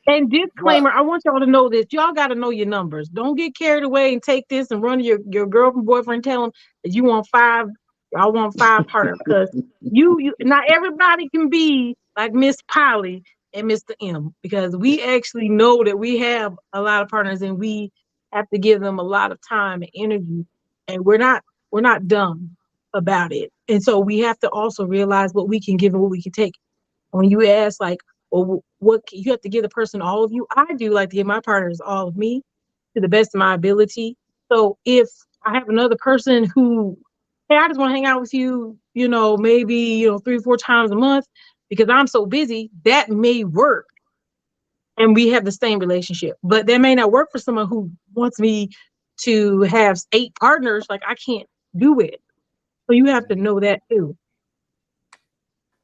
and What? disclaimer, I want y'all to know this. Y'all got to know your numbers. Don't get carried away and take this and run to your girlfriend, boyfriend, tell them that you want five. I want five partners because you not everybody can be like Miss Polly and Mr. M because we actually know that we have a lot of partners and we have to give them a lot of time and energy, and we're not dumb about it. And so we have to also realize what we can give and what we can take. When you ask, like, well, what you have to give the person all of you, I do like to give my partners all of me to the best of my ability. So if I have another person who, hey, I just want to hang out with you, maybe 3 or 4 times a month because I'm so busy, that may work and we have the same relationship. But that may not work for someone who wants me to have 8 partners. Like I can't do it. So you have to know that too.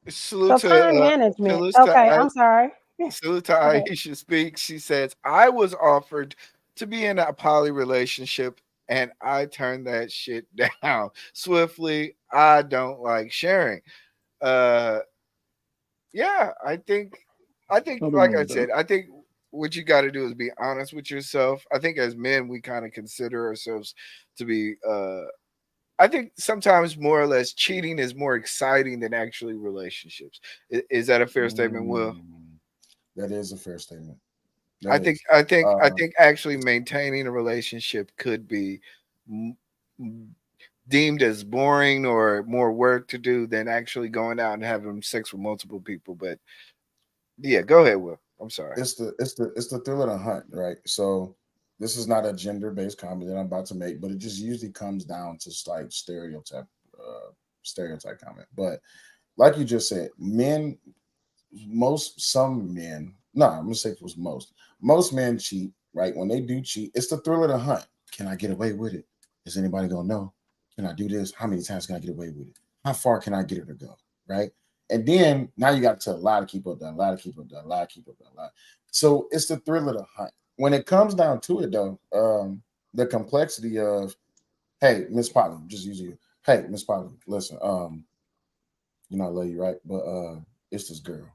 salute So time to management. salute Okay, to I'm sorry. salute to Okay. Aisha Speaks. She says, I was offered to be in a poly relationship and I turned that shit down swiftly. I don't like sharing. Uh yeah, I think Nothing like wrong I with that. said, I think what you got to do is be honest with yourself. I think as men we kind of consider ourselves to be I think sometimes more or less cheating is more exciting than actually relationships. Is that a fair statement, Will? That is a fair statement. I That think is. I think I think actually maintaining a relationship could be m- deemed as boring or more work to do than actually going out and having sex with multiple people. But yeah, go ahead, Will. I'm sorry. It's the thrill of the hunt, right? So this is not a gender based comment that I'm about to make, but it just usually comes down to like stereotype comment. But like you just said, men, some men, no, I'm gonna say it was most men cheat, right? When they do cheat, it's the thrill of the hunt. Can I get away with it? Is anybody gonna know? Can I do this? How many times can I get away with it? How far can I get her to go? Right? And then now you got to tell a lie to keep up done, lie to keep up done, lie to keep up done, lie. So it's the thrill of the hunt. When it comes down to it, though, the complexity of, hey, Miss Polly, just use you. Hey, Miss Polly, listen, you know I love you, right? But it's this girl.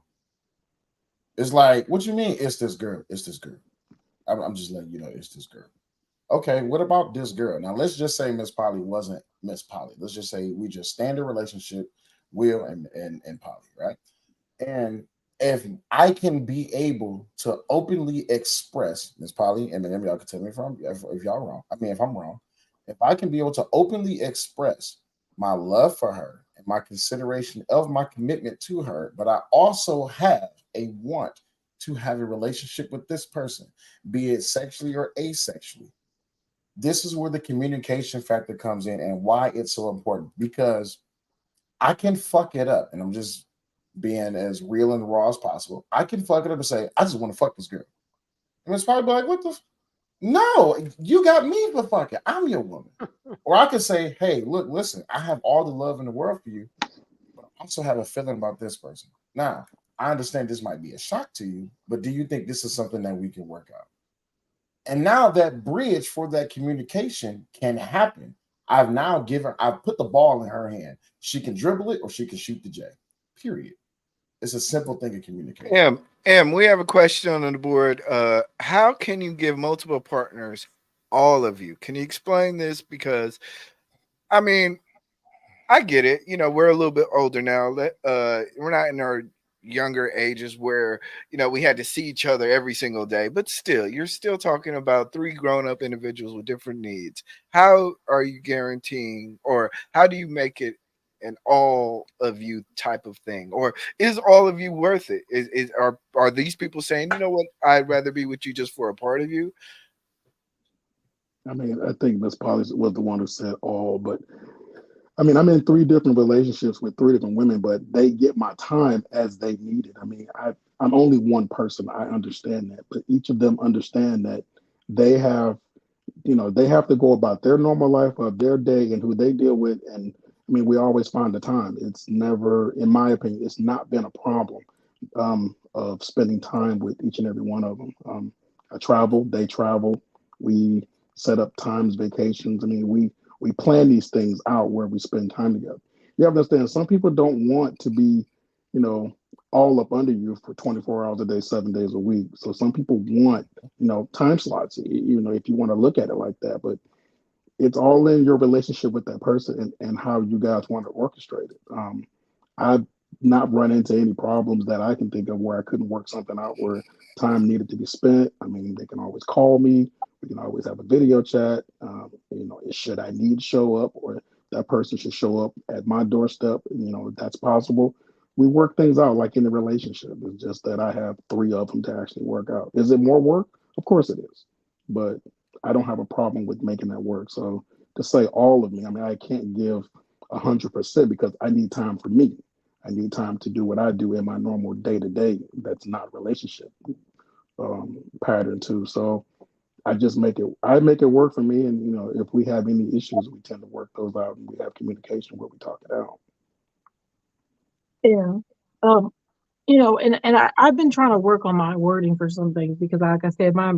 It's like, what you mean? It's this girl. It's this girl. I'm just letting you know it's this girl. Okay, what about this girl? Now let's just say Miss Polly wasn't Miss Polly. Let's just say we just stand in relationship, Will and Polly, right? And if I can be able to openly express Miss Polly, and then y'all can tell me if y'all wrong. I mean, if I'm wrong, if I can be able to openly express my love for her and my consideration of my commitment to her, but I also have a want to have a relationship with this person, be it sexually or asexually. This is where the communication factor comes in and why it's so important because I can fuck it up, and I'm just being as real and raw as possible. I can fuck it up and say, I just want to fuck this girl. And it's probably like, what the? No, you got me for fucking. I'm your woman. Or I could say, hey, look, listen, I have all the love in the world for you, but I also have a feeling about this person. Now, I understand this might be a shock to you, but do you think this is something that we can work out? And now that bridge for that communication can happen. I've put the ball in her hand. She can dribble it or she can shoot the J. Period. It's a simple thing of communication. We have a question on the board. How can you give multiple partners all of you? Can you explain this? Because I mean, I get it. You know, we're a little bit older now. We're not in our younger ages where we had to see each other every single day. But still, you're still talking about three grown-up individuals with different needs. How are you guaranteeing, or how do you make it an all of you type of thing, or is all of you worth it? Are these people saying, you know what, I'd rather be with you just for a part of you? I mean, I think Miss Polly was the one who said all, but I mean, I'm in three different relationships with three different women, but they get my time as they need it. I mean, I'm only one person. I understand that, but each of them understand that they have, they have to go about their normal life of their day and who they deal with. And I mean, we always find the time. It's never, in my opinion, it's not been a problem of spending time with each and every one of them. I travel, they travel. We set up times, vacations. I mean, we plan these things out where we spend time together. You have to understand, some people don't want to be, you know, all up under you for 24 hours a day, 7 days a week. So some people want, time slots, if you want to look at it like that. But it's all in your relationship with that person and how you guys want to orchestrate it. I've not run into any problems that I can think of where I couldn't work something out where time needed to be spent. I mean, they can always call me. We can always have a video chat. Should I need to show up or that person should show up at my doorstep, that's possible. We work things out like in a relationship. It's just that I have three of them to actually work out. Is it more work? Of course it is. But I don't have a problem with making that work. So to say all of me, I mean, I can't give 100% because I need time for me. I need time to do what I do in my normal day to day. That's not relationship pattern too. So I make it work for me. And if we have any issues, we tend to work those out and we have communication where we talk it out. Yeah. Um, I've been trying to work on my wording for some things because, like I said, my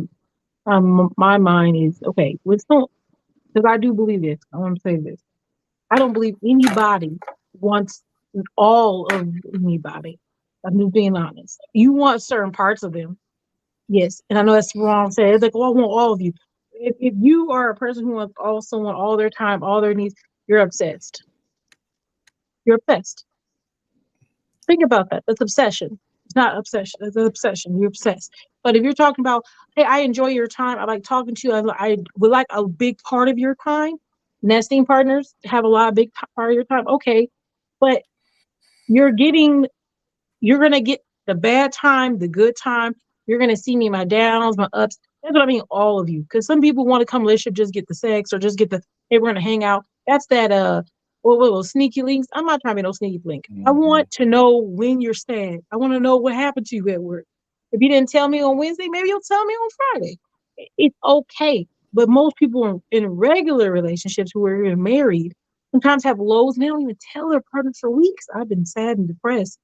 mind is okay. Because I do believe this. I want to say this. I don't believe anybody wants all of anybody. I'm just being honest. You want certain parts of them, yes, and I know that's wrong to say. It's like, oh, I want all of you. If you are a person who wants someone all their time, all their needs, you're obsessed. You're obsessed. Think about that. That's obsession. It's not obsession. It's an obsession. You're obsessed. But if you're talking about, hey, I enjoy your time, I like talking to you, I would like a big part of your time. Nesting partners have a lot of big part of your time. Okay, but you're getting you're gonna get the bad time, the good time. You're gonna see me my downs, my ups. That's what I mean, all of you. Because some people want to come relationship just get the sex or just get the hey, we're gonna hang out. That's that what sneaky links. I'm not trying to be no sneaky link. I Mhm. want to know when you're sad. I want to know what happened to you at work. If you didn't tell me on Wednesday, maybe you'll tell me on Friday. It's okay. But most people in regular relationships who are even married sometimes have lows and they don't even tell their partner for weeks. I've been sad and depressed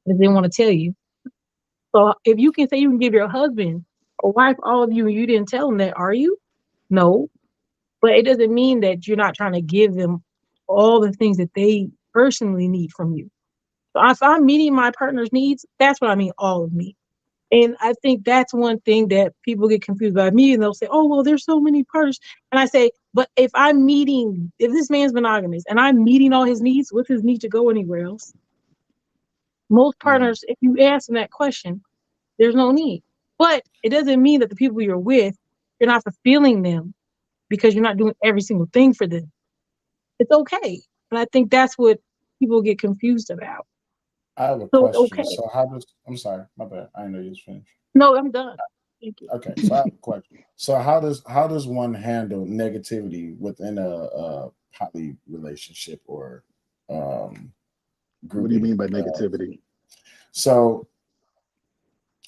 and they want to tell you. So if you can say you can give your husband or wife all of you and you didn't tell them that, are you? No. But it doesn't mean that you're not trying to give them all the things that they personally need from you. So if I'm meeting my partner's needs, that's what I mean, all of me. And I think that's one thing that people get confused by me and they'll say, oh, well, there's so many partners. And I say, but if this man's monogamous and I'm meeting all his needs, what's his need to go anywhere else? Most Mm. partners, if you ask them that question, there's no need. But it doesn't mean that the people you're with, you're not fulfilling them because you're not doing every single thing for them. It's okay. And I think that's what people get confused about. I have a So it's question. okay. So how does I'm sorry, my bad. I didn't know you was finished. No, I'm done. Thank you. Okay, so I have a question. So how does one handle negativity within a poly relationship or um, What do you grouping? mean by negativity? So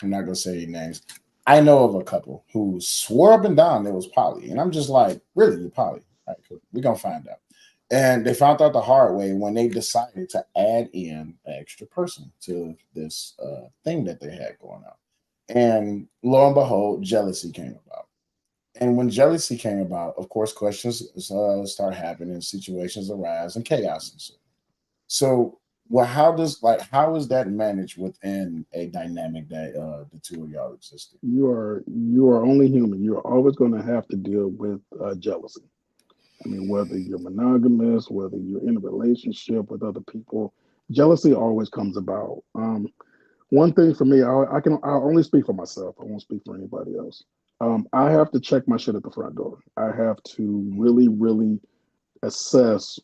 I'm not gonna say any names. I know of a couple who swore up and down it was poly, and I'm just like, really, you poly? All right, cool. We're gonna find out. And they found out the hard way when they decided to add in an extra person to this thing that they had going on. And lo and behold, jealousy came about. And when jealousy came about, of course, questions start happening, situations arise, and chaos ensues. So, well, how is that managed within a dynamic that the two of y'all existed? You are only human. You're always going to have to deal with jealousy. I mean, whether you're monogamous, whether you're in a relationship with other people, jealousy always comes about. One thing for me, I'll only speak for myself. I won't speak for anybody else. I have to check my shit at the front door. I have to really, really assess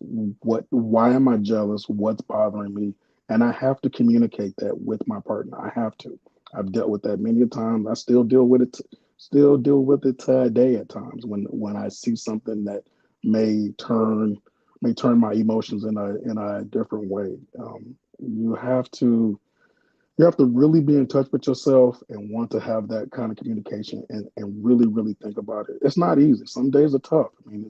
why am I jealous, what's bothering me, and I have to communicate that with my partner. I have to. I've dealt with that many times. I still deal with it. Still deal with it today at times when I see something that may turn my emotions in a different way. You have to really be in touch with yourself and want to have that kind of communication and really, really think about it. It's not easy. Some days are tough. I mean,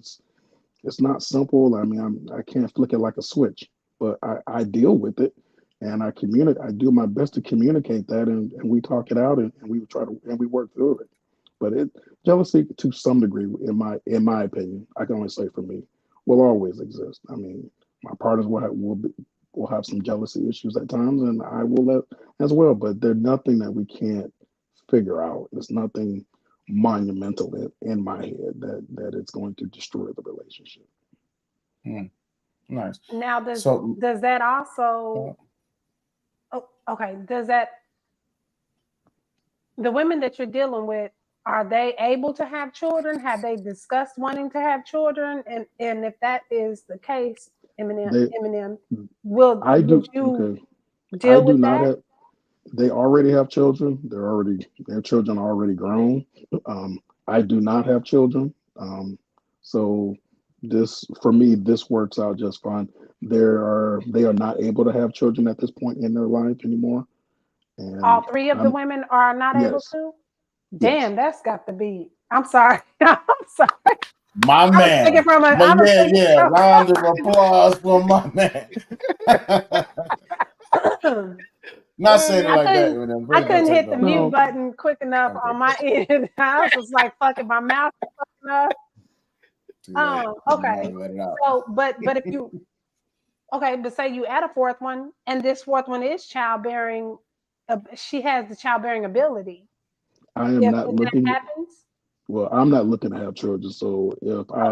it's not simple. I mean, I can't flick it like a switch, but I deal with it and I communicate. I do my best to communicate that, and we talk it out, and we try to and we work through it. But jealousy to some degree, in my opinion, I can only say for me, will always exist. I mean, my partners will have some jealousy issues at times, and I will let as well. But they're nothing that we can't figure out. It's nothing monumental in my head that it's going to destroy the relationship. Hmm, nice. Now, does So, does that uh, also? Oh, okay. Does that the women that you're dealing with, are they able to have children? Have they discussed wanting to have children? And if that is the case, They, Eminem, will I would do you okay. I deal do with not that? have. They already have children. Their children are already grown. I do not have children. So this for me, this works out just fine. They are not able to have children at this point in their life anymore. All And three of the I'm women are not able yes, to? yes. Damn, that's got to be. I'm sorry. I'm sorry. my man, but I was yeah, thinking yeah, round of applause for my man. from Not saying it I like that, couldn't Eminem. I Please don't couldn't take hit it the off the mute No, record. button quick enough Okay, on my end. I was just like fucking my mouth enough. too late. You might Okay. have let it out. So but if you okay, but say you add a fourth one and this fourth one is childbearing, she has the childbearing ability. I am If not that looking. happens, Well, I'm not looking to have children. So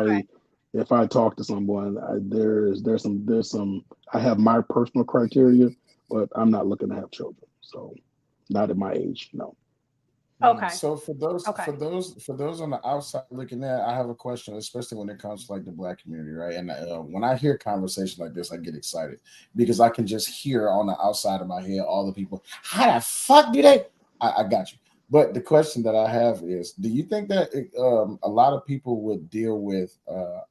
okay. if I talk to someone, there's some I have my personal criteria, but I'm not looking to have children. So not at my age, no. Okay. So for those Okay. on the outside looking in, I have a question, especially when it comes to like the Black community, right? And when I hear conversation like this, I get excited because I can just hear on the outside of my head all the people. How the fuck do they? I got you. But the question that I have is, do you think that a lot of people would deal with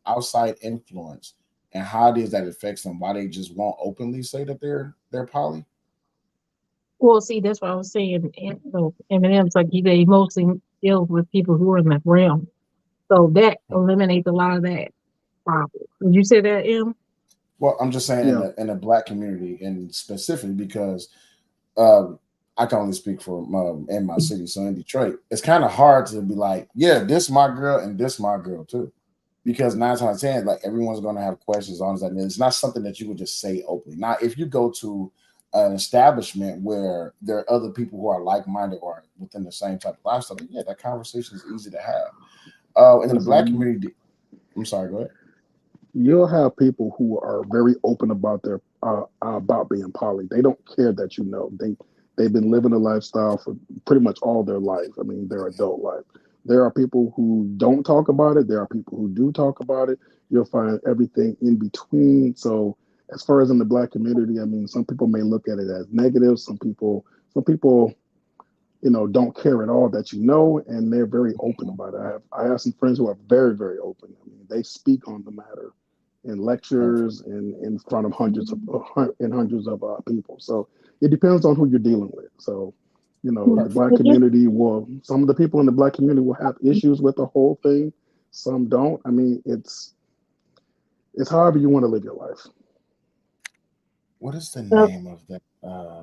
outside influence and how it is that affects them? Why they just won't openly say that they're poly? Well, see, that's what I was saying. And so Eminem's like they mostly deals with people who are in that realm. So that eliminates a lot of that problem. Would you say that, Em? Well, I'm just saying Yeah. in the Black community, and specifically because um, I can only speak for in my city. So in Detroit, it's kind of hard to be like, yeah, this my girl and this my girl too, because 9 times out of 10, like everyone's going to have questions on that. And it's not something that you would just say openly. Now, if you go to an establishment where there are other people who are like-minded or within the same type of lifestyle, then yeah, that conversation is easy to have. And in the Black Listen, community, I'm sorry, go ahead. you'll have people who are very open about their about being poly. They don't care that you know. They've been living a lifestyle for pretty much all their life. I mean, their adult life. There are people who don't talk about it. There are people who do talk about it. You'll find everything in between. So, as far as in the Black community, I mean, some people may look at it as negative. Some people, don't care at all that you know, and they're very open about it. I have some friends who are very, very open. I mean, they speak on the matter in Perfect. lectures and in front of hundreds of people. So it depends on who you're dealing with. So, the Perfect. Black community will. Some of the people in the Black community will have issues with the whole thing. Some don't. I mean, it's however you want to live your life. What is the Uh, name of that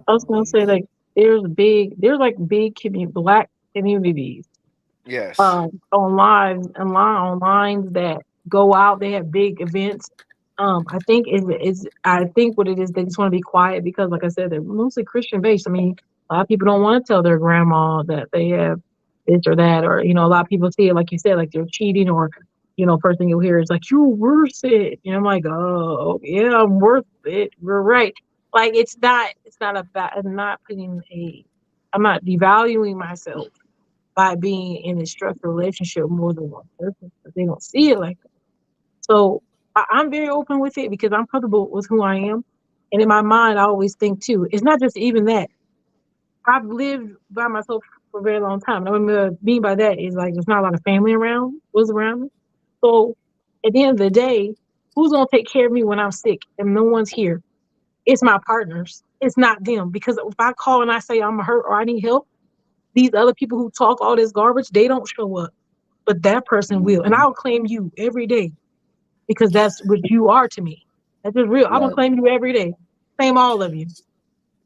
I was gonna say belief? like there's like big Black communities Yes. on lines that go out. They have big events. I think what it is, they just want to be quiet because, like I said, they're mostly Christian based. I mean, a lot of people don't want to tell their grandma that they have this or that, or a lot of people see it like you said, like they're cheating, or first thing you'll hear is like you're worth it. I'm like, oh yeah, I'm worth it. You're right. Like it's not about. I'm not devaluing myself by being in a structured relationship with more than one person. But they don't see it like that. So I'm very open with it because I'm comfortable with who I am. And in my mind, I always think too, it's not just even that. I've lived by myself for a very long time. And what I mean by that is like there's not a lot of family was around me. So at the end of the day, who's gonna take care of me when I'm sick and no one's here? It's my partners. It's not them. Because if I call and I say I'm hurt or I need help, these other people who talk all this garbage, they don't show up. But that person will. And Mhm. I'll claim you every day because that's what you are to me. That's just real. I'm gonna Right. claim you every day. Claim all of you.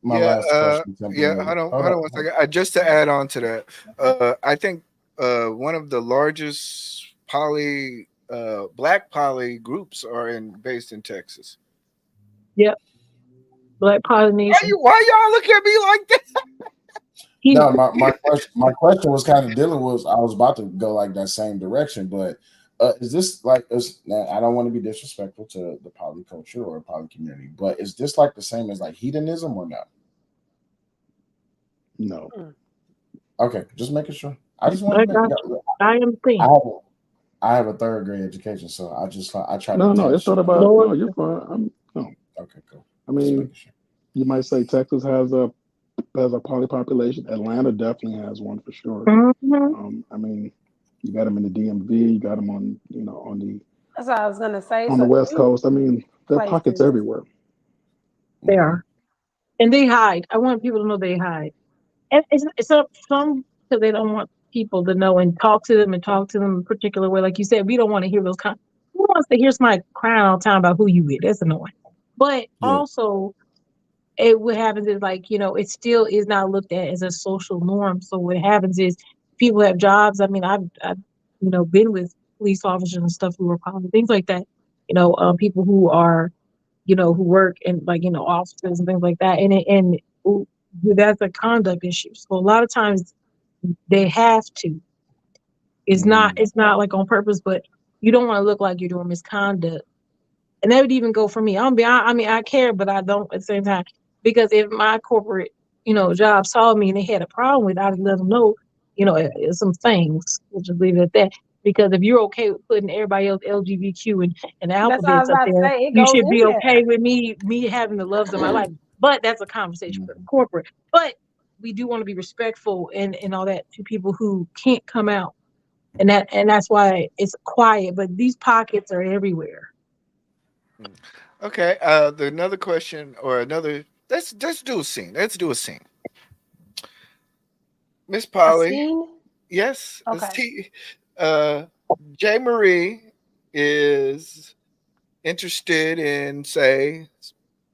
My Yeah, last question, yeah. Timberland. Hold on one second. Just to add on to that, I think one of the largest black poly groups are based in Texas. Yep. Black pollination. Why y'all look at me like that? He No, my question was kind of dealing with. I was about to go like that same direction, but is this like? Now, I don't want to be disrespectful to the poly culture or poly community, but is this like the same as like hedonism or not? No. Okay, just making sure. I just want to I make. got you. I am I clean. have a, I have a third grade education, so I try to No, it's touch. not about. Lord. No, you're fine. No. Okay, cool. I Just mean, making sure. you might say Texas has a poly population. Atlanta definitely has one for sure. Mm-hmm. I mean, you got them in the DMV. You got them on That's what I was gonna say. on the So West few Coast. I mean, there are pockets places. everywhere. They Hmm. are. And they hide. I want people to know they hide. And it's some because they don't want people to know and talk to them in a particular way. Like you said, we don't want to hear those kind. Who wants to hear somebody crying all the time about who you with? That's annoying. But Yeah, also, what happens is like it still is not looked at as a social norm. So what happens is people have jobs. I mean, I've been with police officers and stuff who are probably things like that. People who are who work in like offices and things like that, and that's a conduct issue. So a lot of times they have to. mm, It's not like on purpose, but you don't want to look like you're doing misconduct. And that would even go for me. I mean, I care, but I don't at the same time. Because if my corporate, job saw me and they had a problem with it, I'd let them know. some things. We'll just leave it at that. Because if you're okay with putting everybody else LGBTQ and the That's what I was alphabets up about to there, say. It you goes should in be there. okay with me having the loves of my life. But that's a conversation for the corporate. But we do want to be respectful and all that to people who can't come out. And that's why it's quiet. But these pockets are everywhere. Okay. Another question or another. Let's do a scene. Let's do a scene. Miss A Polly. scene? Yes. Okay. Jae Marie is interested in, say,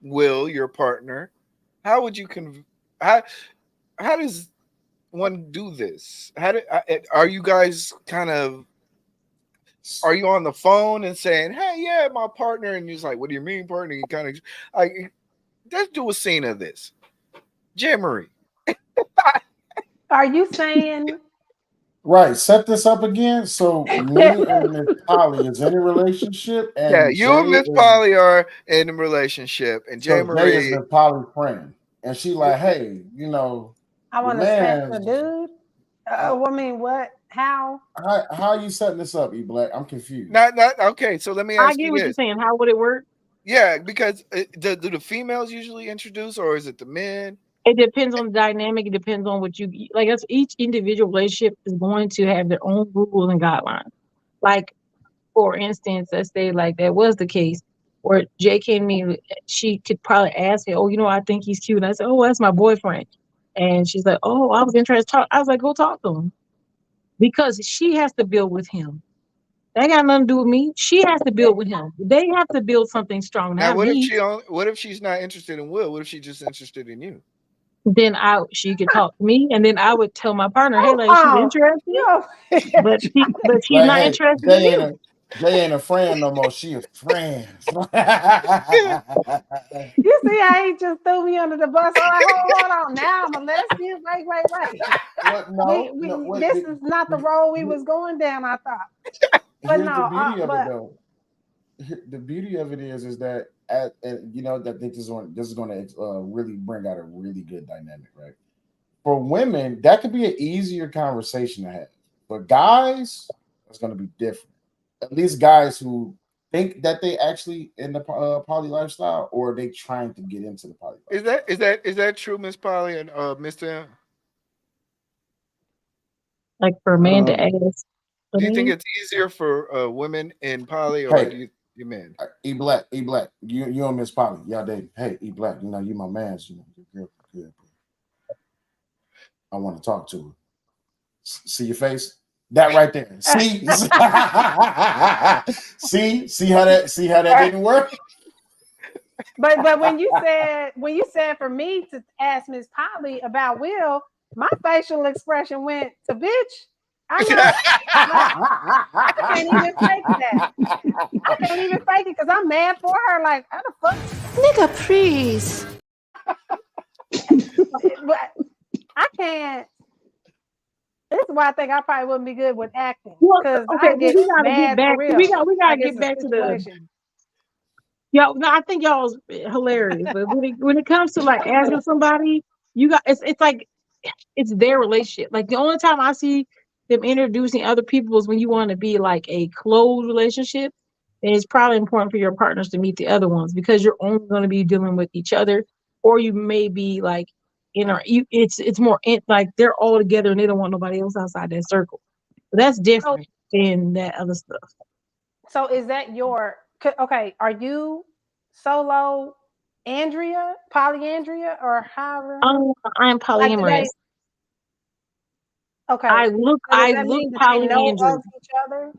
Whil, your partner. How would you how does one do this? Are you guys are you on the phone and saying, "Hey, yeah, my partner," and he's like, "What do you mean, partner?" You kind of like, let's do a scene of this. Jae Marie. Are you saying Right, set this up again. So me and Miss Polly is in a relationship, Yeah, and you and Miss Polly are in a relationship, and Jae Jay is Marie. Miss Polly's friend, and she like, hey, I your want to smash man. a dude? I mean, what? How? How are you setting this up, eBlack? I'm confused. Not okay. So let me I ask get you what you're this. saying. How would it work? Yeah, because do the females usually introduce, or is it the men? It depends on the dynamic. It depends on what you like. That's each individual relationship is going to have their own rules and guidelines. Like, for instance, let's say like that was the case where Jay came to me, she could probably ask me, "Oh, I think he's cute." And I said, "Oh, that's my boyfriend." And she's like, "Oh, I was interested to talk." I was like, "Go talk to him," because she has to build with him. That got nothing to do with me. She has to build with him. They have to build something strong. Now, Not me. what if she's not interested in Will? What if she's just interested in you? Then she could talk to me, and then I would tell my partner, "Hey, like she's interested, but she's Like, not hey, interested in you." They ain't a friend no more. She a friend. You see how he just threw me under the bus? I'm like, hold on. Now I'm a lesbian. Wait. What? No, wait. This is not the road we was going down, I thought. But Here's the no, beauty of it, but though. The beauty of it is that I think this is going to really bring out a really good dynamic, right? For women, that could be an easier conversation to have. For guys, it's going to be different. At least guys who think that they actually in the poly lifestyle, or they trying to get into the poly lifestyle. Is that true, Miss Polly and Mr. Like for a man to ask. Do you think it's easier for women in poly, or do you men? eBlack, you and Miss Polly, y'all dating. Hey, eBlack, you my man. Your girl good. I want to talk to her. See your face? That right there. See? see how that didn't work? But when you said for me to ask Miss Polly about Will, my facial expression went to bitch. I can't even fake that. I can't even fake it because I'm mad for her. Like, how the fuck? Nigga, please. But I can't. This is why I think I probably wouldn't be good with acting. Because I get mad for real. We gotta get back to the. No, I think y'all's hilarious. But when it comes to like asking somebody, it's like it's their relationship. Like the only time I see them introducing other people is when you want to be like a closed relationship. And it's probably important for your partners to meet the other ones because you're only going to be dealing with each other, or you may be like it's more like they're all together and they don't want nobody else outside that circle. So that's different than that other stuff. So is that okay? Are you solo Andrea, polyandria, or however? I'm polyamorous. Okay. I look polyandrous. Of each other?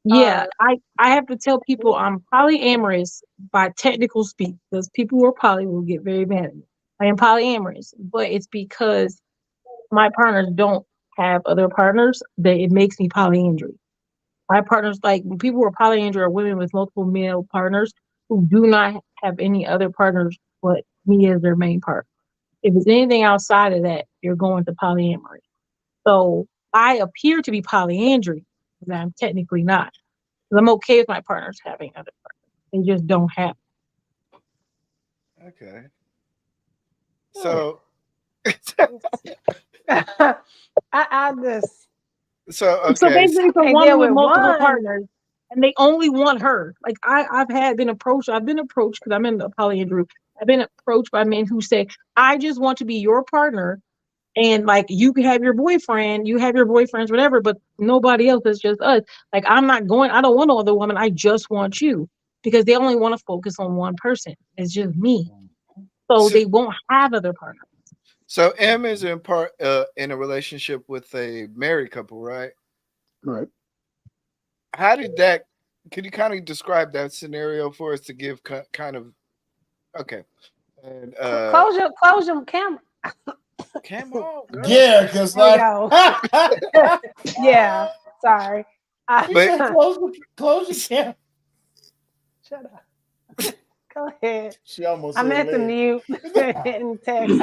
Yeah, I have to tell people I'm polyamorous by technical speak because people who are poly will get very mad at me. I am polyamorous, but it's because my partners don't have other partners that it makes me polyandry. My partners, like when people who are polyandry, are women with multiple male partners who do not have any other partners but me as their main partner. If it's anything outside of that, you're going to polyamory. So I appear to be polyandry, but I'm technically not. I'm okay with my partners having other partners. They just don't have. Okay. So I I just So So okay. basically, it's a can't woman deal with with multiple one. partners, and they only want her. Like I've been approached. I've been approached because I'm in the polyandry group. I've been approached by men who say, "I just want to be your partner, and like you can have your boyfriend, you have your boyfriends, whatever, but nobody else. It's just us. Like I'm not going. I don't want no other woman. I just want you." Because they only want to focus on one person. It's just me. So So, they won't have other partners. so M is in a relationship with a married couple, right? Right. How did that? Could you kind of describe that scenario for us to give kind of okay? And Close your camera. come on, girl. Yeah, because There you like go. Yeah, sorry. she But said, close your camera. Shut up. Go ahead. She almost I said meant to leg. mute and text.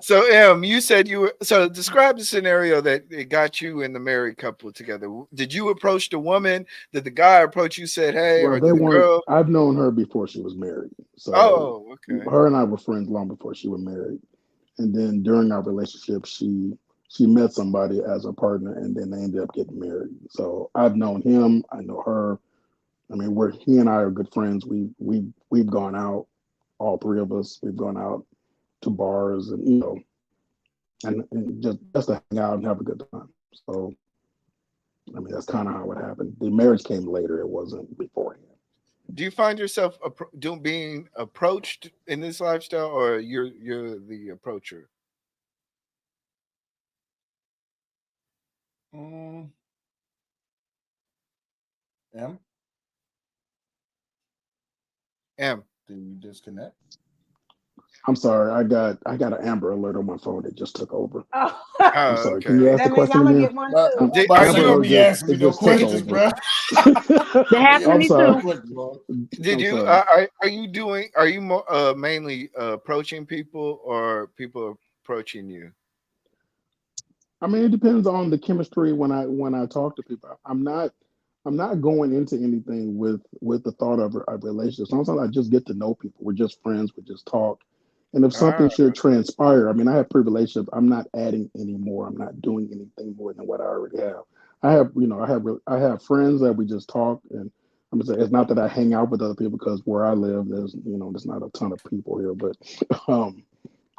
so M, you said you were so describe the scenario that it got you and the married couple together. Did you approach the woman? Did the guy approach you? Said hey, Well, or they did the weren't. girl? I've known her before she was married, so Oh, okay. her and I were friends long before she was married. And then during our relationship, she met somebody as a partner, and then they ended up getting married. So I've known him. I know her. I mean, he and I are good friends. We've gone out, all three of us. We've gone out to bars, and and just to hang out and have a good time. So I mean, that's kind of how it happened. The marriage came later. It wasn't beforehand. Do you find yourself being approached in this lifestyle, or you're the approacher? Mm, M, M. did you disconnect? I'm sorry. I got an Amber Alert on my phone that just took over. Oh, I'm Oh, sorry. Can you okay. ask the that means question I'm gonna again? get one But too. Did, I are said, Amber you? don't Alert be asking me it no just took questions, over. bro. That happened to I'm me sorry. too. Did I'm you? sorry. Are you doing? Are you mainly approaching people, or people approaching you? I mean, it depends on the chemistry when I talk to people. I'm not going into anything with the thought of a relationship. Sometimes I just get to know people. We're just friends. We just talk. And if something Ah, should transpire, I mean, I have pre-relationship. I'm not adding any more. I'm not doing anything more than what I already have. I have friends that we just talk, and I'm gonna say it's not that I hang out with other people because where I live, there's not a ton of people here, um,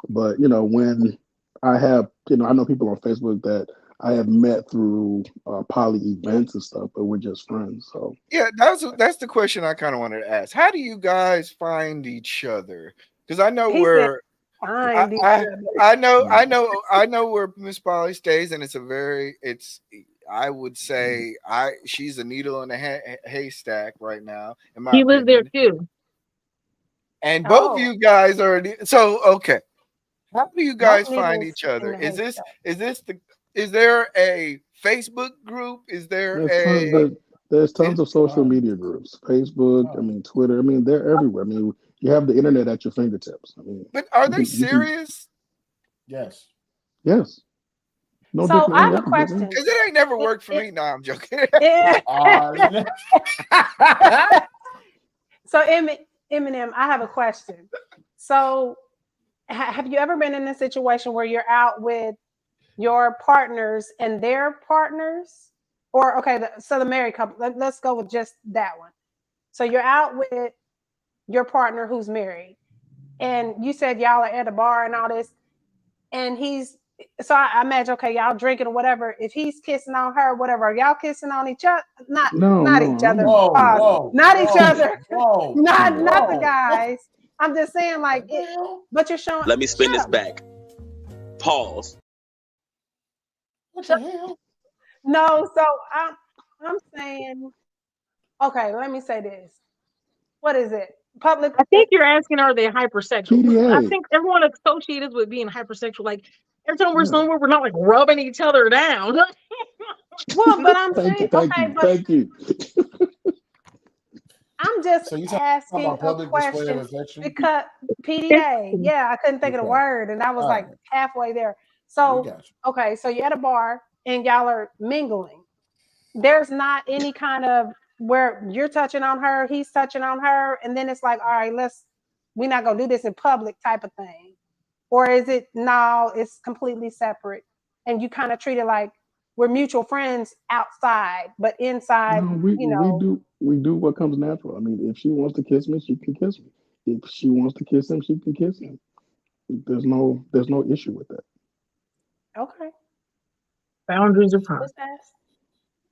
but when I know people on Facebook that I have met through poly events and stuff, but we're just friends. So yeah. That's the question I kind of wanted to ask. How do you guys find each other? Because I know He said, where I, find each I other. I know where Miss Polly stays, and it's I would say she's a needle in a haystack right now, in my He lives there opinion. too. And both of Oh, you guys are so okay. How do you both guys find needles each in other? the haystack. Is there a Facebook group? Is there there's tons a there's is, tons of social Oh, media groups, Facebook. I oh. mean, Twitter. I mean, they're everywhere. I mean, you have the internet at your fingertips. I mean, but are you they can you can serious? Yes. yes, no So I different. have a Yeah, question. Because it ain't never It, worked for it, me. Nah, I'm joking. Uh, so Eminem, I have a question. So have you ever been in a situation where you're out with your partners and their partners? Or okay, so the married couple. Let's go with just that one. So you're out with your partner who's married, and you said y'all are at a bar and all this, and he's so I imagine okay, y'all drinking or whatever. If he's kissing on her, whatever, are y'all kissing on each other? Not no, not no, each other. I'm whoa, whoa, Not each whoa, other. whoa, Not the whoa. guys. I'm just saying like What the it. hell? But you're showing. Let me spin Shut this up. back. Pause. What the hell? No, so I'm saying okay. Let me say this. What is it? Public. I think you're asking, are they hypersexual? I PDA. think everyone associates with being hypersexual. Like every time we're Yeah. somewhere, we're not like rubbing each other down. Well, but I'm Thank you, saying thank okay, you, but thank you. I'm just So you talking asking about a public display of question affection? because PDA, yeah, I couldn't think of the Okay. word, and I was All like right. halfway there. We So, got you. okay, so you're at a bar and y'all are mingling. There's not any kind of where you're touching on her, he's touching on her, and then it's like, all right, we're not gonna do this in public type of thing. Or is it no, it's completely separate? and you kind of treat it like we're mutual friends outside, but inside, No, you know. we do what comes natural. I mean, if she wants to kiss me, she can kiss me. If she wants to kiss him, she can kiss him. There's no issue with that. Okay. Boundaries are fine.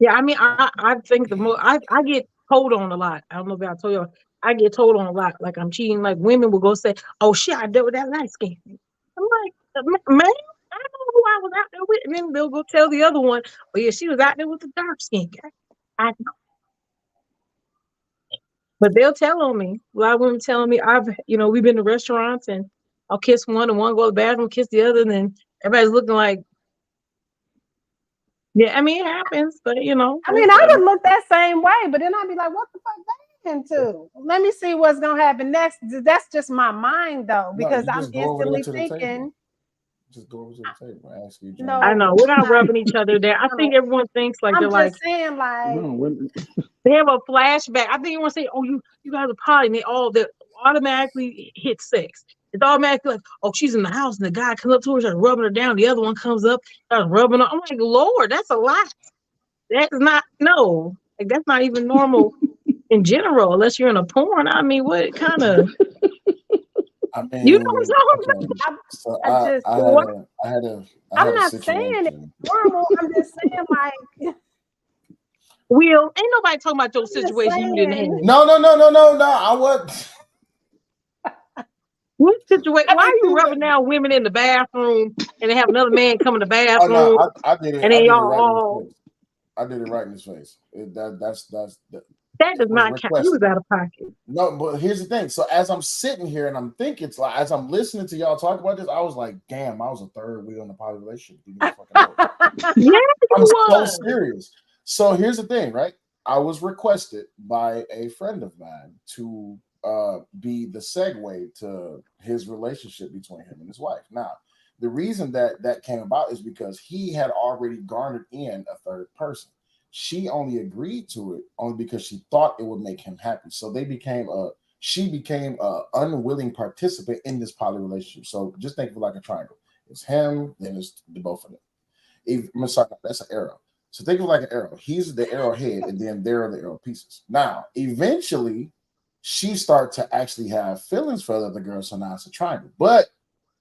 Yeah, I mean, I think the more I get told on a lot. I don't know if I told you, I get told on a lot. Like I'm cheating. Like women will go say, "Oh shit, I dealt with that light skin." I'm like, man, I don't know who I was out there with. And then they'll go tell the other one, "Oh yeah, she was out there with the dark skin guy." I know, but they'll tell on me. A lot of women telling me we've been to restaurants and I'll kiss one and one go to the bathroom, kiss the other, and then everybody's looking like, yeah, I mean it happens, but I mean, I would look that same way, but then I'd be like, what the fuck they into? Let me see what's gonna happen next. That's just my mind though, because I'm instantly thinking. Just go over to the table and ask you. No, I know we're not rubbing each other there. I think everyone thinks like they're like. I'm just saying, like they have a flashback. I think everyone say, "Oh, you guys are poly," and they automatically hit sex. It's automatically like, "Oh, she's in the house," and the guy comes up to her, starts rubbing her down. The other one comes up, starts rubbing her. I'm like, Lord, that's a lot. That's not like that's not even normal in general, unless you're in a porn. I mean, what kind of? I mean, You know what I'm talking about? So I'm not saying it's normal. I'm just saying, like, Will, ain't nobody talking about your situation you didn't have. No. I was. What situation? Why are you rubbing down women in the bathroom and they have another man come in the bathroom? Oh no, I did it. And then I did it right in his face. That does not count. You was out of pocket. No, but here's the thing. So as I'm sitting here and I'm thinking, it's like as I'm listening to y'all talk about this, I was like, damn, I was a third wheel in a poly relationship. Yeah, I'm so serious. So here's the thing, right? I was requested by a friend of mine to be the segue to his relationship between him and his wife. Now, the reason that came about is because he had already garnered in a third person. She only agreed to it only because she thought it would make him happy. So she became a unwilling participant in this poly relationship. So just think of it like a triangle. It's him, then it's the both of them. That's an arrow. So think of it like an arrow. He's the arrowhead, and then there are the arrow pieces. Now, eventually, she started to actually have feelings for the other girl, so now it's a triangle. But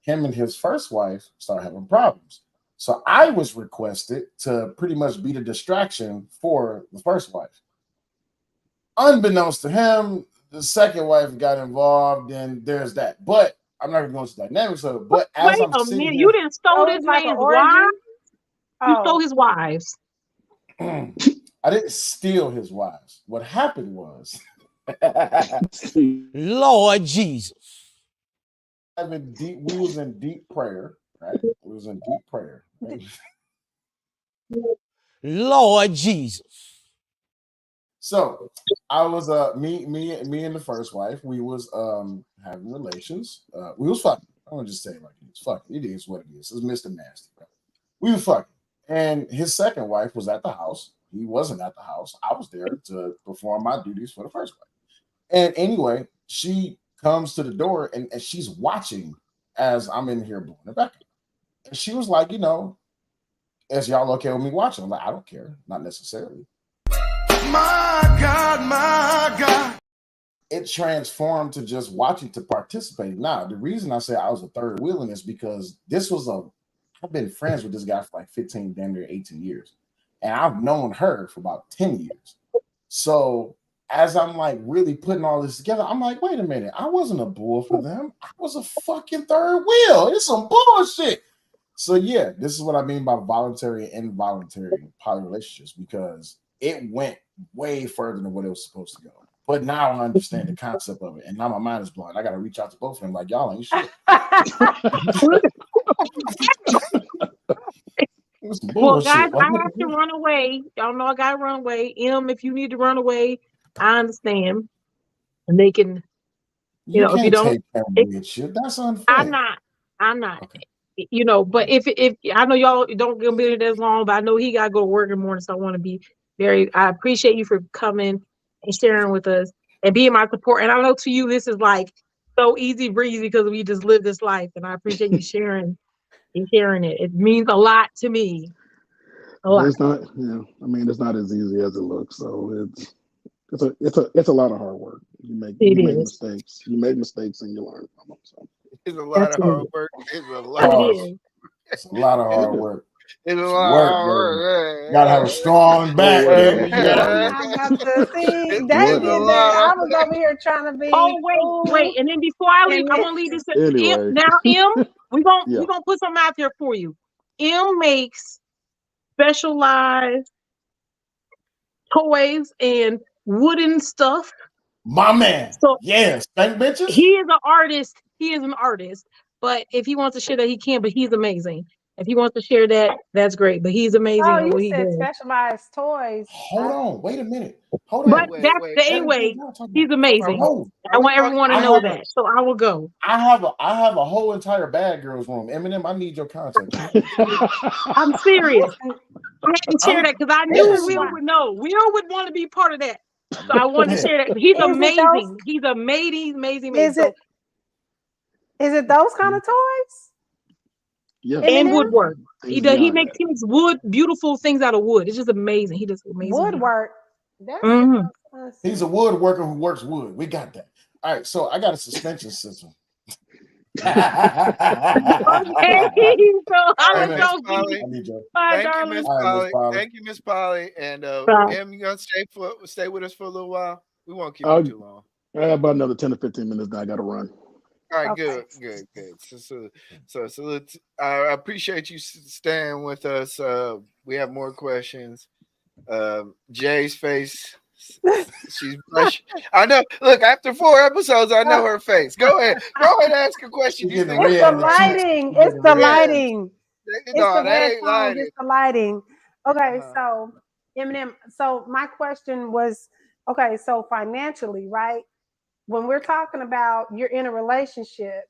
him and his first wife started having problems. So I was requested to pretty much be the distraction for the first wife. Unbeknownst to him, the second wife got involved, and there's that. But I'm not going to go into the dynamics of it. But as I'm sitting here, you didn't stole this man's wives? You stole his wives. I didn't steal his wives. What happened was, Lord Jesus. We was in deep prayer, right? We was in deep prayer. Right? Lord Jesus. So I was me and the first wife, we was having relations. We was fucking. I'm gonna just say it like it is. Fucking. It is what it is. It's Mr. Nasty. Right? We was fucking. And his second wife was at the house. He wasn't at the house. I was there to perform my duties for the first wife. And anyway, she comes to the door and she's watching as I'm in here blowing her back. And she was like, is y'all okay with me watching? I'm like, I don't care. Not necessarily. My God. It transformed to just watching to participate. Now, the reason I say I was a third wheeling is because I've been friends with this guy for like 15, damn near 18 years. And I've known her for about 10 years. So as I'm like really putting all this together, I'm like, wait a minute. I wasn't a bull for them. I was a fucking third wheel. It's some bullshit. So yeah, this is what I mean by voluntary and involuntary poly relationships, because it went way further than what it was supposed to go. But now I understand the concept of it. And now my mind is blown. I got to reach out to both of them like, y'all ain't shit. Well, guys, I have to run away. Y'all know I got to run away. If you need to run away, I understand. And they can, if you don't. That's unfair. I'm not. Okay. But if I know y'all don't gonna be there as long, but I know he got to go to work in the morning. So I want to be I appreciate you for coming and sharing with us and being my support. And I know to you, this is like so easy breezy because we just live this life. And I appreciate you sharing He's sharing it. It means a lot to me. A lot. It's not, I mean, it's not as easy as it looks. So it's a lot of hard work. You make mistakes. You make mistakes and you learn from them. So It's a lot of hard work. It's a lot. It's a lot of hard work. It's a lot of hard work. Gotta have a strong back. I'm about to see. Damien, I was over here trying to be. Oh wait, and then before I leave, I want to leave this. Anyway. Now, we're gonna put something out there for you. Makes specialized toys and wooden stuff. My man. So spank bitches. He is an artist. He is an artist. But if he wants to share that, he can. But he's amazing. If he wants to share that, that's great. But he's amazing. Oh, you said specialized toys. Hold on. Wait a minute. Hold on. But wait. Anyway, he's amazing. I want everyone to know that. So I will go. I have a whole entire Bad Girls room. Eminem, I need your contact. I'm serious. I had to share that because I knew Will would know. Will would want to be part of that. So I wanted to share that. He's amazing. He's amazing. Is it those kind of toys? Yeah. And woodwork. He makes things beautiful things out of wood. It's just amazing. He does amazing woodwork. He's a woodworker who works wood. We got that. All right, so I got a suspension system. Okay, so I Thank you, Miss Polly. And Em, you gonna stay with us for a little while? We won't keep you too long. I have about another 10 to 15 minutes. Then I got to run. All right, good. So I appreciate you staying with us. We have more questions. Jay's face. She's blushing. I know. Look, after 4 episodes, I know her face. Go ahead, ask a question. It's the lighting. It's the lighting. It's the lighting. Okay, so Eminem. So my question was, okay, so financially, right? When we're talking about you're in a relationship,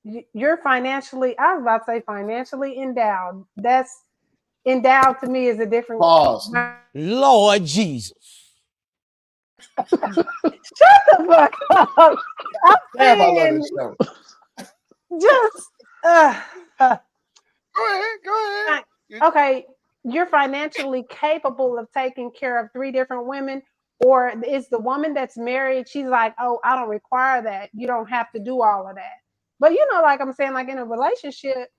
you're financially, I was about to say financially endowed. That's endowed to me is a different pause. Lord Jesus. Shut the fuck up. I'm saying, just go ahead. Okay, you're financially capable of taking care of 3 different women. Or is the woman that's married, she's like, oh, I don't require that. You don't have to do all of that. But like I'm saying, like in a relationship,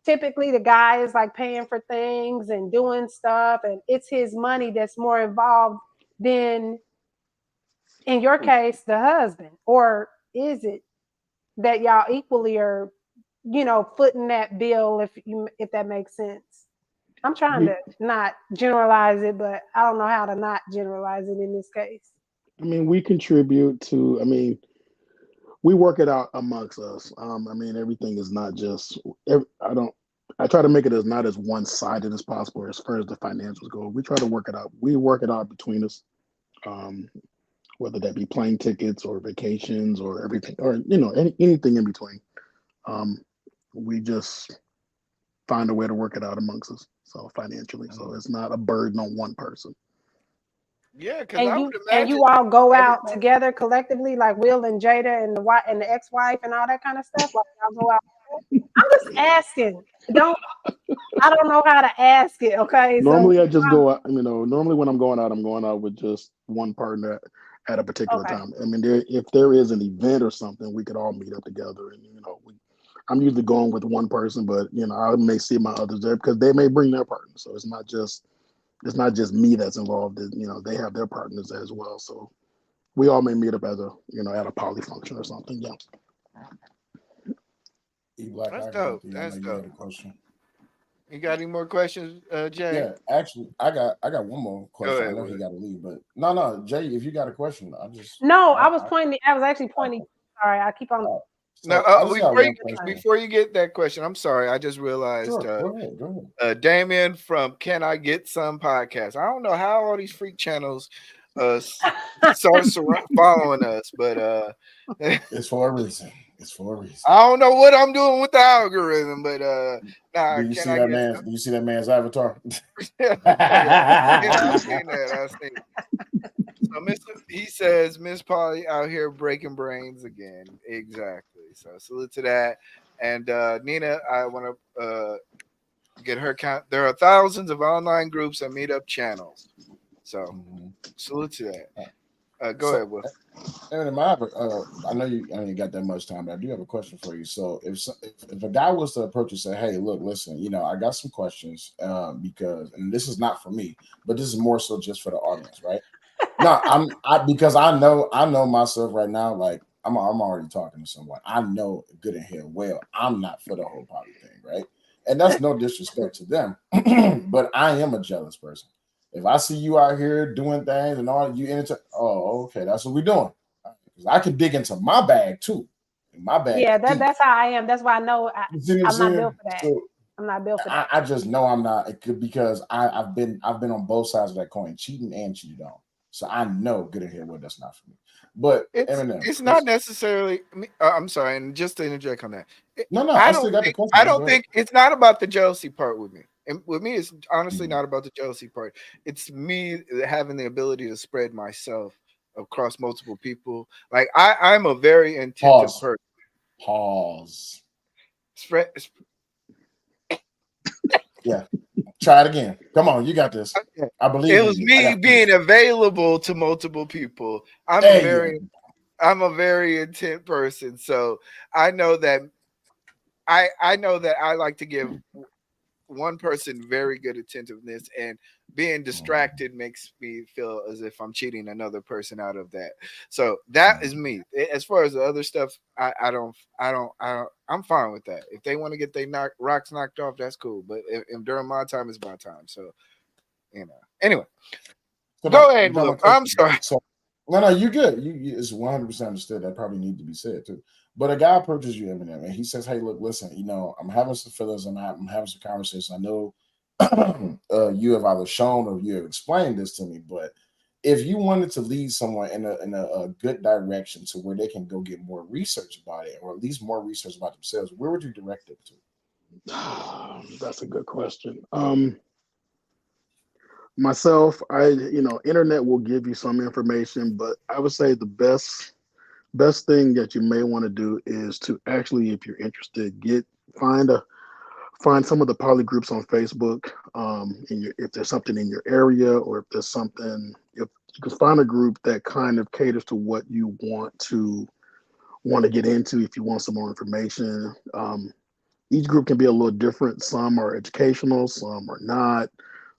typically the guy is like paying for things and doing stuff, and it's his money that's more involved than, in your case, the husband. Or is it that y'all equally are, footing that bill, if that makes sense? I'm trying to not generalize it, but I don't know how to not generalize it in this case. I mean, we contribute to, we work it out amongst us. Everything is not just, I try to make it as not as one-sided as possible as far as the financials go. We try to work it out. We work it out between us, whether that be plane tickets or vacations or everything, or, anything in between. We just find a way to work it out amongst us. So financially, so it's not a burden on one person. Yeah, because I would imagine. And you all go out together collectively, like Will and Jada and the ex-wife and all that kind of stuff. Like y'all go out. I'm just asking. I don't know how to ask it. Okay. Normally, I just go out. Normally when I'm going out with just one partner at a particular time. If there is an event or something, we could all meet up together, and I'm usually going with one person, but I may see my others there because they may bring their partner. So it's not just me that's involved. They have their partners as well. So we all may meet up as at a poly function or something. Yeah. eBlack, that's dope. That's dope. You got any more questions, Jay? Yeah, actually, I got one more question. I know he got to leave, but no, Jay, if you got a question, I was actually pointing. Sorry, I keep on. Before you get that question, I'm sorry. I just realized. Go ahead. Damien from Can I Get Some podcast. I don't know how all these freak channels start following us, but it's for a reason. I don't know what I'm doing with the algorithm, but do you see that man's avatar? I've seen that. So he says Miss Polly out here breaking brains again. Exactly. So salute to that. And Nina, I want to get her count. There are thousands of online groups and meetup channels. So salute to that. Go ahead, Will. Aaron, I know you only got that much time, but I do have a question for you. So if a guy was to approach you and say, "Hey, look, listen, I got some questions because, and this is not for me, but this is more so just for the audience, right?" No, because I know myself right now. Like I'm already talking to someone. I know good and well. I'm not for the whole poly thing, right? And that's no disrespect to them, but I am a jealous person. If I see you out here doing things and all you into, oh, okay, that's what we're doing. Because I can dig into my bag too. My bag. Yeah, that's how I am. That's why I know I'm not built for that. So, I'm not built for that. I just know I'm not. It could, because I've been on both sides of that coin, cheating and cheated on. So I know good and well that's not for me. But it's not necessarily. I'm sorry, and just to interject on that. No, I don't think it's not about the jealousy part with me. And with me, it's honestly not about the jealousy part. It's me having the ability to spread myself across multiple people. Like I'm a very intensive person. Pause. Spread. Yeah. Try it again. Come on, you got this. I believe it was me being available to multiple people. I'm a very intent person, so I know that I know that I like to give one person very good attentiveness, and being distracted makes me feel as if I'm cheating another person out of that. So that is me. As far as the other stuff, I'm fine with that. If they want to get their rocks knocked off, that's cool. But if during my time, it's my time. So anyway, go ahead, Will. I'm sorry. So, no, you're good. It's 100% understood. That probably need to be said too. But a guy approaches you, Eminem, and he says, "Hey, look, listen. I'm having some feelings. I'm having some conversations. I know you have either shown or you have explained this to me. But if you wanted to lead someone in a good direction to where they can go get more research about it, or at least more research about themselves, where would you direct them to?" That's a good question. Myself, internet will give you some information, but I would say the best thing that you may want to do is to actually, if you're interested, find some of the poly groups on Facebook. If there's something in your area, or if you can find a group that kind of caters to what you want to get into. If you want some more information, each group can be a little different. Some are educational, some are not.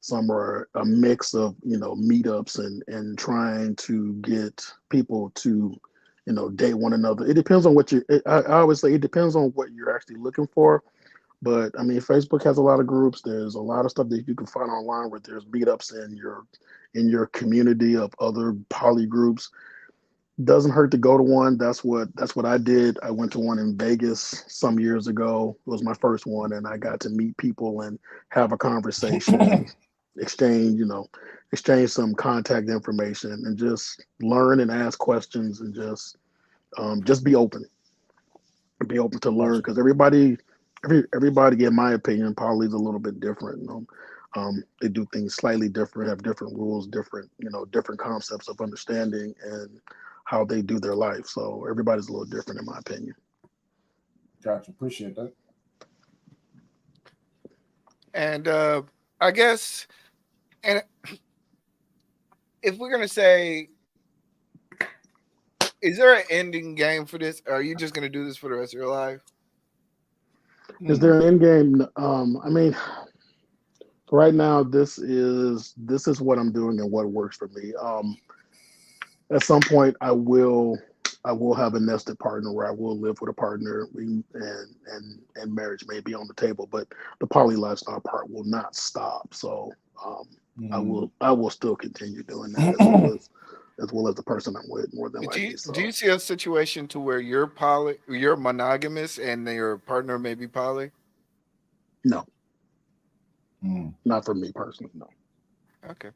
Some are a mix of meetups and trying to get people to date one another. It depends on what I always say it depends on what you're actually looking for. But I mean, Facebook has a lot of groups. There's a lot of stuff that you can find online where there's meetups in your community of other poly groups. Doesn't hurt to go to one. That's what I did. I went to one in Vegas some years ago. It was my first one, and I got to meet people and have a conversation and exchange some contact information and just learn and ask questions and just be open to learn, because everybody, in my opinion, probably is a little bit different. They do things slightly different, have different rules, different concepts of understanding and how they do their life. So everybody's a little different, in my opinion. Gotcha. Appreciate that. And I guess, and if we're gonna say, is there an ending game for this? Or are you just gonna do this for the rest of your life? Is there an end game? I mean, right now, this is what I'm doing and what works for me. At some point, I will have a nested partner where I will live with a partner, and marriage may be on the table, but the poly lifestyle part will not stop. So I will still continue doing that as well as the person I'm with, more than likely. Do you see a situation to where you're monogamous and your partner may be poly? No. Not for me personally, no. Okay.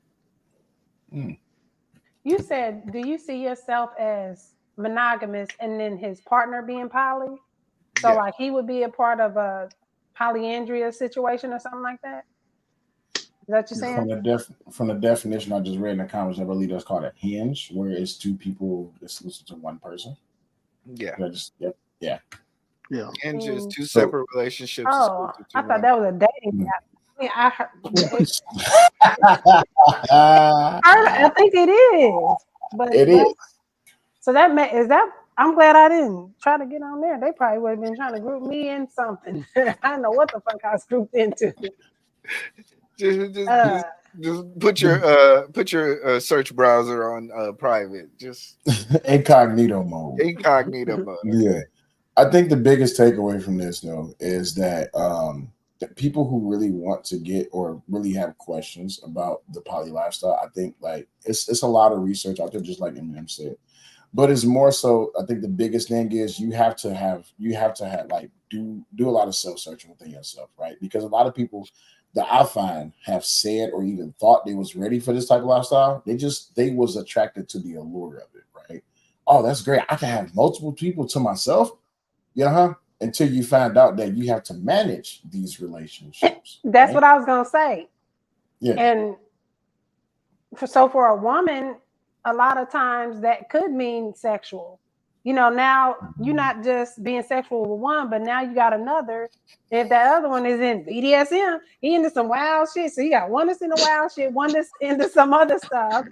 You said, do you see yourself as monogamous and then his partner being poly? So like he would be a part of a polyandria situation or something like that? Is that what you're saying? From the definition I just read in the comments, I believe that's called a hinge, where it's two people exclusive to one person. Yeah. Yeah. Yeah. Hinge is two So separate relationships. Oh, exclusive to I thought one. that was a dating app. I mean, I think it is, but it is. so is that. I'm glad I didn't try to get on there. They probably would have been trying to group me in something. I don't know what the fuck I was grouped into. Just, Uh, put your search browser on private. Just Incognito mode. incognito mode. Yeah. Okay. I think the biggest takeaway from this though is that the people who really want to get or really have questions about the poly lifestyle, I think like it's a lot of research out there, just like Eminem said. But it's more so, I think the biggest thing is you have to have like do a lot of self-searching within yourself, right? Because a lot of people that I find have said or even thought they was ready for this type of lifestyle. They was attracted to the allure of it, right? Oh, that's great. I can have multiple people to myself. Yeah, until you find out that you have to manage these relationships. that's Right? what I was gonna say. Yeah. And for a woman, a lot of times that could mean sexual. Now you're not just being sexual with one, but now you got another. If that other one is in BDSM, he into some wild shit. So you got one that's into wild shit, one that's into some other stuff.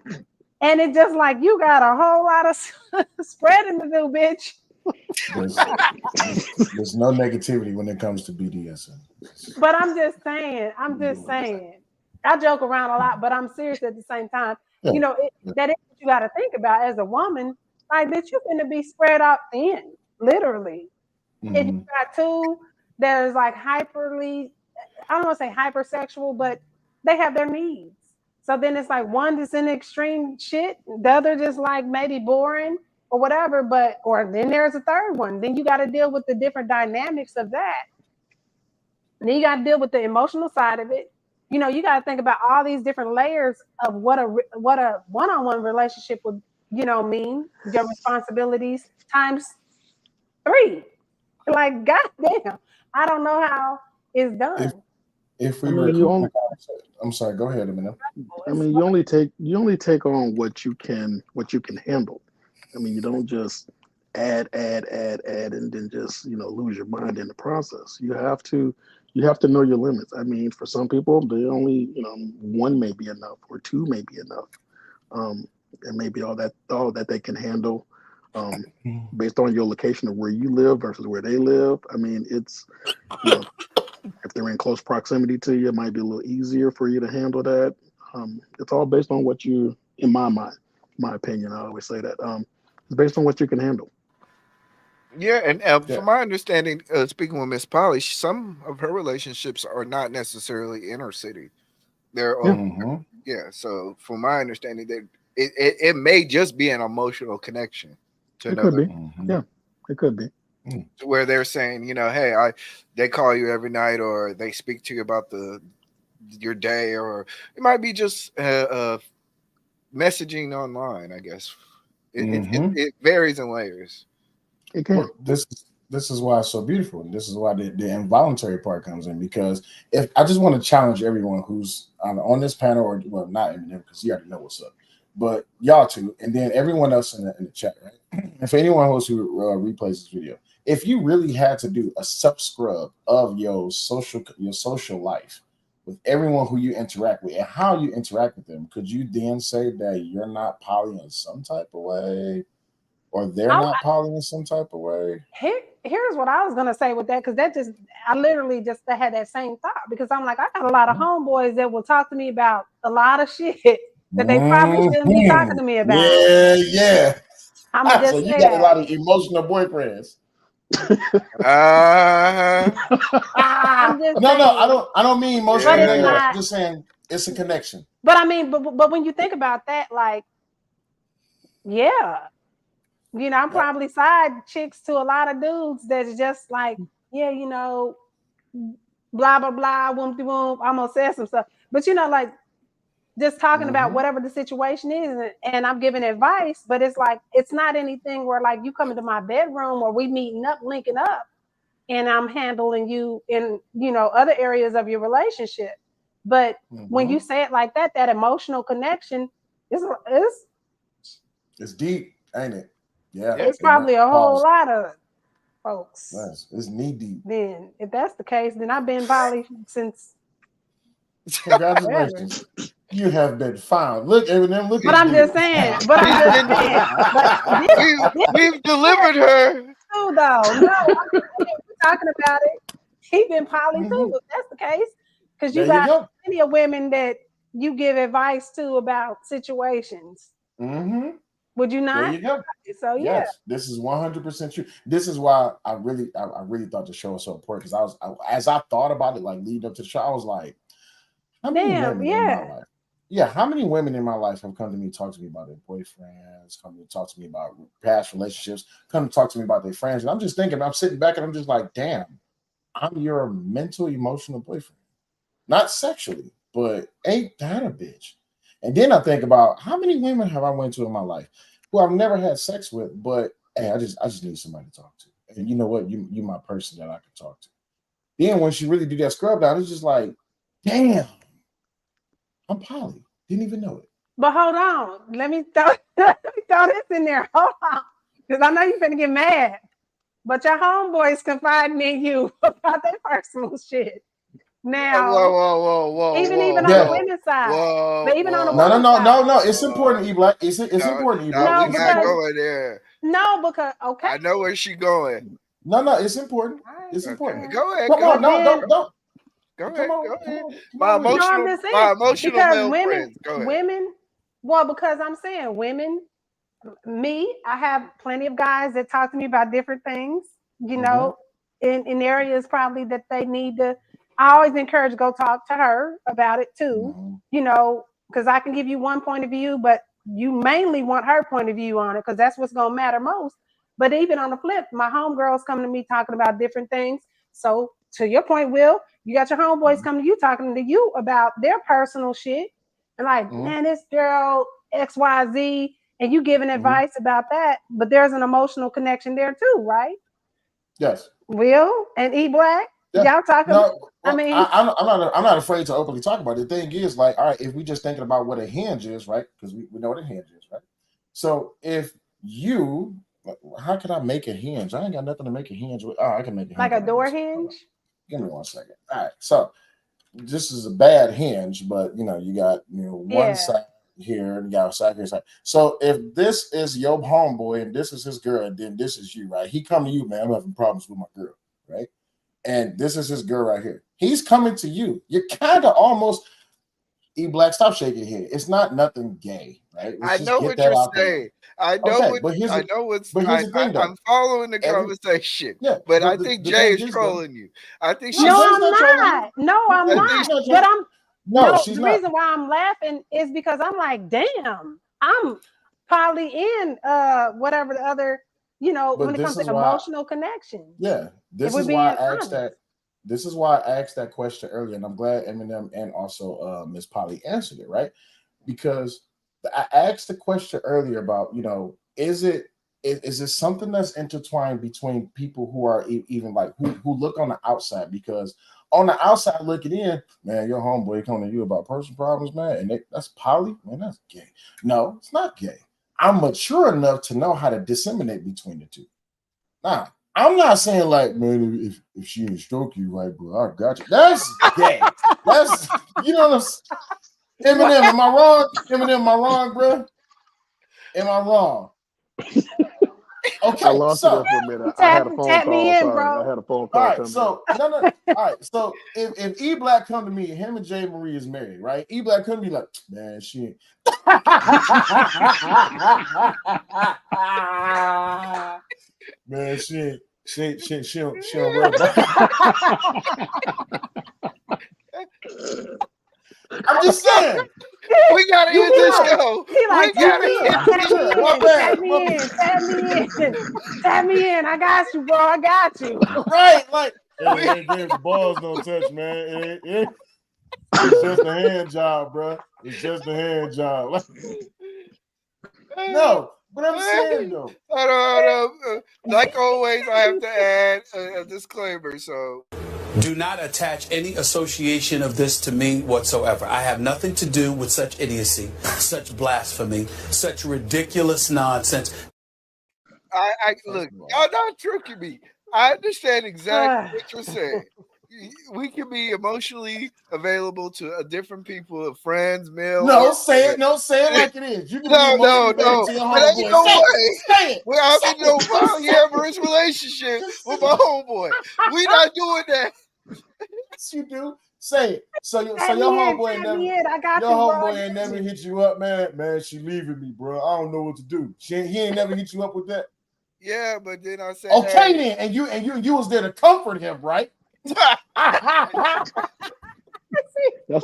And it's just like you got a whole lot of spreading to do, bitch. There's no negativity when it comes to BDSM. But I'm just saying. I joke around a lot, but I'm serious at the same time. Yeah. That is what you got to think about as a woman. Like, bitch, you're going to be spread out thin, literally. Mm-hmm. If you got two that is like I don't want to say hypersexual, but they have their needs. So then it's like one that's in extreme shit, the other just like maybe boring or whatever. Or then there's a third one. Then you got to deal with the different dynamics of that. And then you got to deal with the emotional side of it. You got to think about all these different layers of what a one-on-one relationship would, mean. Your responsibilities times 3. Like, goddamn, I don't know how it's done. If we were, I'm sorry. Go ahead, Eminem. I mean, you only take on what you can handle. I mean, you don't just add, and then just lose your mind in the process. You have to know your limits. I mean, for some people, they only one may be enough, or two may be enough, and maybe all that they can handle. Based on your location of where you live versus where they live. I mean, it's if they're in close proximity to you, it might be a little easier for you to handle that. It's all based on what you, in my mind, my opinion, I always say that. It's based on what you can handle. Yeah, and from my understanding, speaking with Miss Polly, some of her relationships are not necessarily inner city. They're so from my understanding, that it may just be an emotional connection to It another. could be. Yeah, it could be. Where they're saying, hey, they call you every night, or they speak to you about your day, or it might be just messaging online. I guess it varies in layers. It can. Well, this is why it's so beautiful, and this is why the involuntary part comes in. Because if I just want to challenge everyone who's on this panel, or well, not Eminem, because you already know what's up, but y'all two, and then everyone else in the chat, right? And for anyone else who replays this video, if you really had to do a self scrub of your social life with everyone who you interact with and how you interact with them, could you then say that you're not poly in some type of way? Or they're not poly in some type of way? Here's what I was gonna say with that, because I literally just had that same thought, because I'm like, I got a lot of homeboys that will talk to me about a lot of shit that they probably shouldn't be talking to me about. Yeah. I'm just so you got a lot of emotional boyfriends. I'm just no, saying, I don't mean emotional. I'm just saying it's a connection. But I mean, but when you think about that, like, yeah. I'm probably side chicks to a lot of dudes that's just like, yeah, blah, blah, blah, whoop, whoop, I'm gonna say some stuff. But, like, just talking about whatever the situation is, and I'm giving advice, but it's like, it's not anything where, like, you come into my bedroom or we meeting up, linking up, and I'm handling you in, other areas of your relationship. But when you say it like that, that emotional connection is it's deep, ain't it? Yeah, it's probably a whole lot of. folks. It's knee deep. Then, if that's the case, then I've been poly since. Congratulations. You have been found. Look, Eminem, look But at I'm you. just saying. But I'm just saying. But we've delivered her. Too, though. No, we're talking about it. He been poly too, if that's the case. Because you got plenty of women that you give advice to about situations. Mm-hmm. Would you not? There you go. So yeah. Yes, this is 100% true. This is why I really thought the show was so important, because as I thought about it, like leading up to the show, I was like, how many women in my life? Yeah, how many women in my life have come to me, talk to me about their boyfriends, come to talk to me about past relationships, come to talk to me about their friends, and I'm just thinking, I'm sitting back and I'm just like, damn, I'm your mental, emotional boyfriend, not sexually, but ain't that a bitch? And then I think about how many women have I went to in my life who I've never had sex with, but hey, I just need somebody to talk to. And you know what? You my person that I can talk to. Then when she really do that scrub down, it's just like, damn, I'm poly. Didn't even know it. But hold on. Let me throw this in there. Hold on. Because I know you're finna get mad. But your homeboys confiding in you about their personal shit. Now, whoa. Even on the women's side. But even on the women's side. No. It's important, eBlack. It's important, eBlack. No, we not going there. No, because okay. I know where she's going. No, it's important. It's important. Go ahead. Come on, don't. Go ahead. My emotional male friends. Go ahead. Women, well, because I'm saying women, me, I have plenty of guys that talk to me about different things, you know, in areas probably that they need to. I always encourage to go talk to her about it too, you know, because I can give you one point of view, but you mainly want her point of view on it because that's what's going to matter most. But even on the flip, my homegirls come to me talking about different things. So to your point, Will, you got your homeboys coming to you talking to you about their personal shit. And like, man, this girl XYZ, and you giving advice about that, but there's an emotional connection there too, right? Yes. Will and eBlack, y'all talking? No, I mean, I'm not afraid to openly talk about it. The thing is, like, all right, if we just thinking about what a hinge is, right? Because we know what a hinge is, right? So if you, how can I make a hinge? I ain't got nothing to make a hinge with. Oh, I can make a hinge. Like a door hinge? Give me 1 second. All right, so this is a bad hinge, but you know, you got one side here and you got a side here. So if this is your homeboy and this is his girl, and then this is you, right? He come to you, man, I'm having problems with my girl, right? And this is his girl right here. He's coming to you. You're kind of almost eBlack. Stop shaking your head. It's not nothing gay, right? I know what you're saying. I know what's. I'm following the conversation. Yeah, but I think Jay is trolling you. I think she's. No, I'm not. No, I'm not. But I'm. No, the reason why I'm laughing is because I'm like, damn, I'm probably in whatever the other. You know, when it comes to emotional connection. Yeah, this is why I asked that. This is why I asked that question earlier, and I'm glad Eminem and also Mzpoly answered it, right? Because I asked the question earlier about, you know, is it something that's intertwined between people who are even like who look on the outside? Because on the outside looking in, man, your homeboy coming to you about personal problems, man, and that's poly, man, that's gay. No, it's not gay. I'm mature enough to know how to disseminate between the two. Now, I'm not saying like, man, if she didn't stroke you right, bro, I got you. That's gay. That's, you know what I'm saying? Eminem, am I wrong? Eminem, am I wrong, bro? Am I wrong? Okay, I lost it there for a minute. I had a phone call. I had a phone call. All right, so no. All right, so if eBlack come to me, him and Jae Marie is married, right? eBlack come to me like, man, she. Man, she don't wear that. I'm just saying. We gotta end this show. Tap me in. I got you, bro. I got you. Right, like the balls don't touch, man. It's just a hand job, bro. It's just a hand job. No, but I'm saying though. Like always, I have to add a disclaimer. So. Do not attach any association of this to me whatsoever. I have nothing to do with such idiocy, such blasphemy, such ridiculous nonsense. I look, y'all not tricking me. I understand exactly what you're saying. We can be emotionally available to different people, friends, male. No, Or say it. No, say it like it is. You can be no, emotionally available no. to your But ain't homeboy. no Say it. way. Say it. Well, I'm Say in no it. Just say it. polyamorous relationship Just with say my it. homeboy. We not doing that. Yes, you do. Say it. So your Tap me in, homeboy ain't tap me never in. I got your you, bro. I homeboy ain't got never you. hit you up, man. Man, she leaving me, bro. I don't know what to do. He ain't never hit you up with that. Yeah, but then I said, Okay, hey. then, and you was there to comfort him, right? That's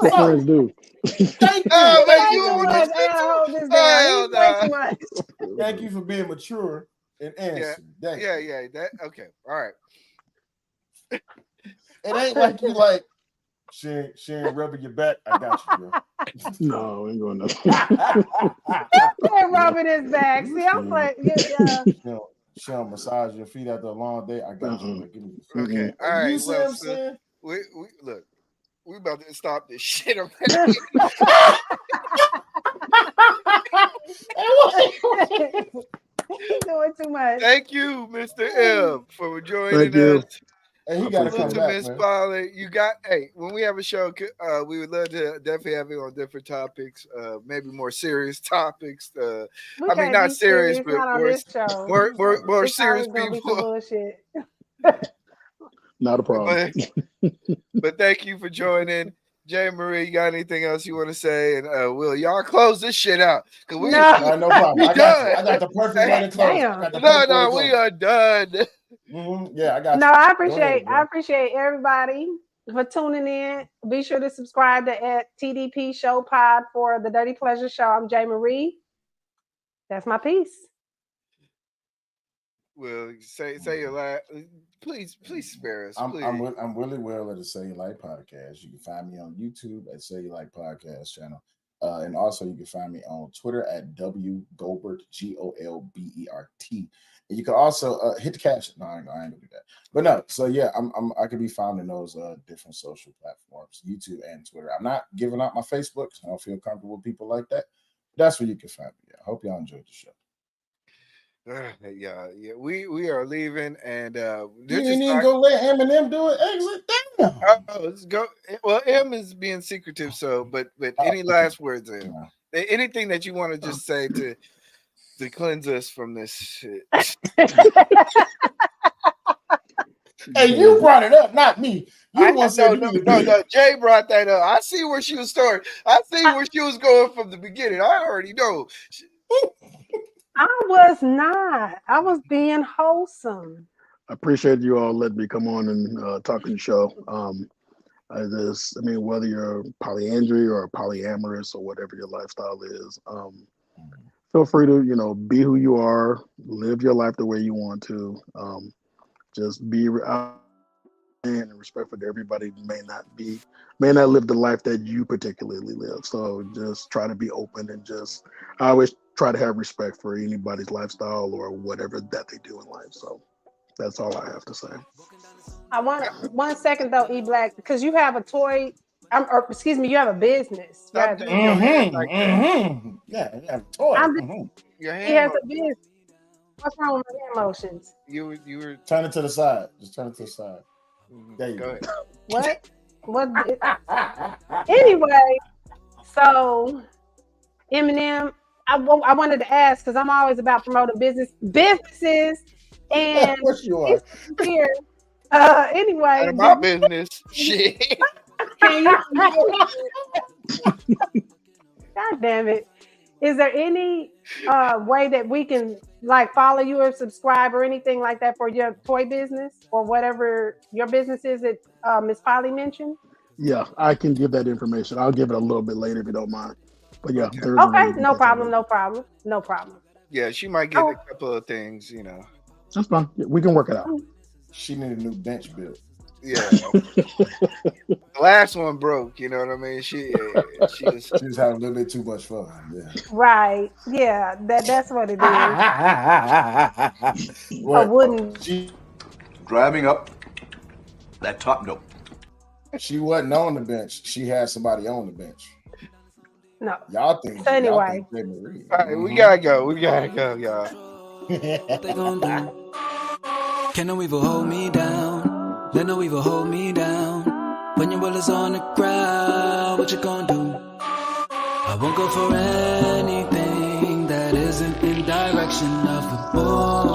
what friends do. Thank you. Oh, man, Way you too want much. me I gotta to? hold this down. Hell He's way no. too much. Thank you for being mature and answer. Yeah. That okay. All right. It ain't like you like she ain't rubbing your back. I got you, bro. No, ain't going nothing. And rubbing his back. See, I'm like, yeah. She'll massage your feet after a long day. I got you, bro. Give me this. Okay. All right. You see what I'm saying? We look. We about to stop this shit already. He's doing too much. Thank you, Mr. M, for joining Thank you. us. And he got to come Salute to back, man. Mzpoly. You got when we have a show, we would love to definitely have you on different topics, maybe more serious topics. I mean, can't not be serious, but not on this show. more It's serious always gonna be some people. bullshit. Not a problem. But thank you for joining. Jae Marie, you got anything else you want to say? And Will, y'all close this shit out. Cause we no problem. We I done. got the perfect way to close. No, we are done. Yeah, I got No, you. I appreciate everybody for tuning in. Be sure to subscribe to at TDP Show Pod for the Dirty Pleasure Show. I'm Jae Marie. That's my piece. Well, say your last. Please spare us. Please. I'm really well at the Say You Like podcast. You can find me on YouTube at Say You Like Podcast channel. And also you can find me on Twitter at W Goldbert, Golbert. And you can also hit the caption. No, I ain't gonna do that. But no, so yeah, I can be found in those different social platforms, YouTube and Twitter. I'm not giving out my Facebook, so I don't feel comfortable with people like that. That's where you can find me. I hope y'all enjoyed the show. Yeah. We are leaving, and you didn't even go let Eminem do it. Exit. Damn. Let's go. Well, M is being secretive, so but any last words, M? Yeah. Anything that you want to just say to cleanse us from this shit? Hey, you brought it up, not me. You want to no. Jay brought that up. I see where she was starting. I see where she was going from the beginning. I already know. I was not. I was being wholesome. I appreciate you all letting me come on and talk on the show. Whether you're polyandry or polyamorous or whatever your lifestyle is, feel free to, be who you are, live your life the way you want to. Just be and respectful to everybody may not live the life that you particularly live. So just try to be open and I always try to have respect for anybody's lifestyle or whatever that they do in life. So that's all I have to say. I want 1 second though, eBlack, because you have a toy. You have a business. Stop Rather. doing your hands like that. Yeah, you have a toy. Your hand he has a business. What's wrong with my hand motions? You were turn it to the side. Just turn it to the side. There you go. What? Anyway, so Eminem, I wanted to ask because I'm always about promoting businesses, and of course you are. Here. Anyway, out of my business. Shit. Can you? God damn it! Is there any way that we can follow you or subscribe or anything like that for your toy business or whatever your business is that Mzpoly mentioned? Yeah, I can give that information. I'll give it a little bit later if you don't mind. But yeah, okay, no problem. Yeah, she might get a couple of things, That's fine. Yeah, we can work it out. She need a new bench built. Yeah. The last one broke, you know what I mean? She was having a little bit too much fun. Yeah. Right. Yeah, that's what it is. What? A wooden driving up that top note. She wasn't on the bench. She had somebody on the bench. No. Y'all think so anyway. Jae Marie. All right, we gotta go, y'all. What they gonna do? Can no evil hold me down? Let no evil hold me down. When your will is on the ground, what you gonna do? I won't go for anything that isn't in direction of the bull.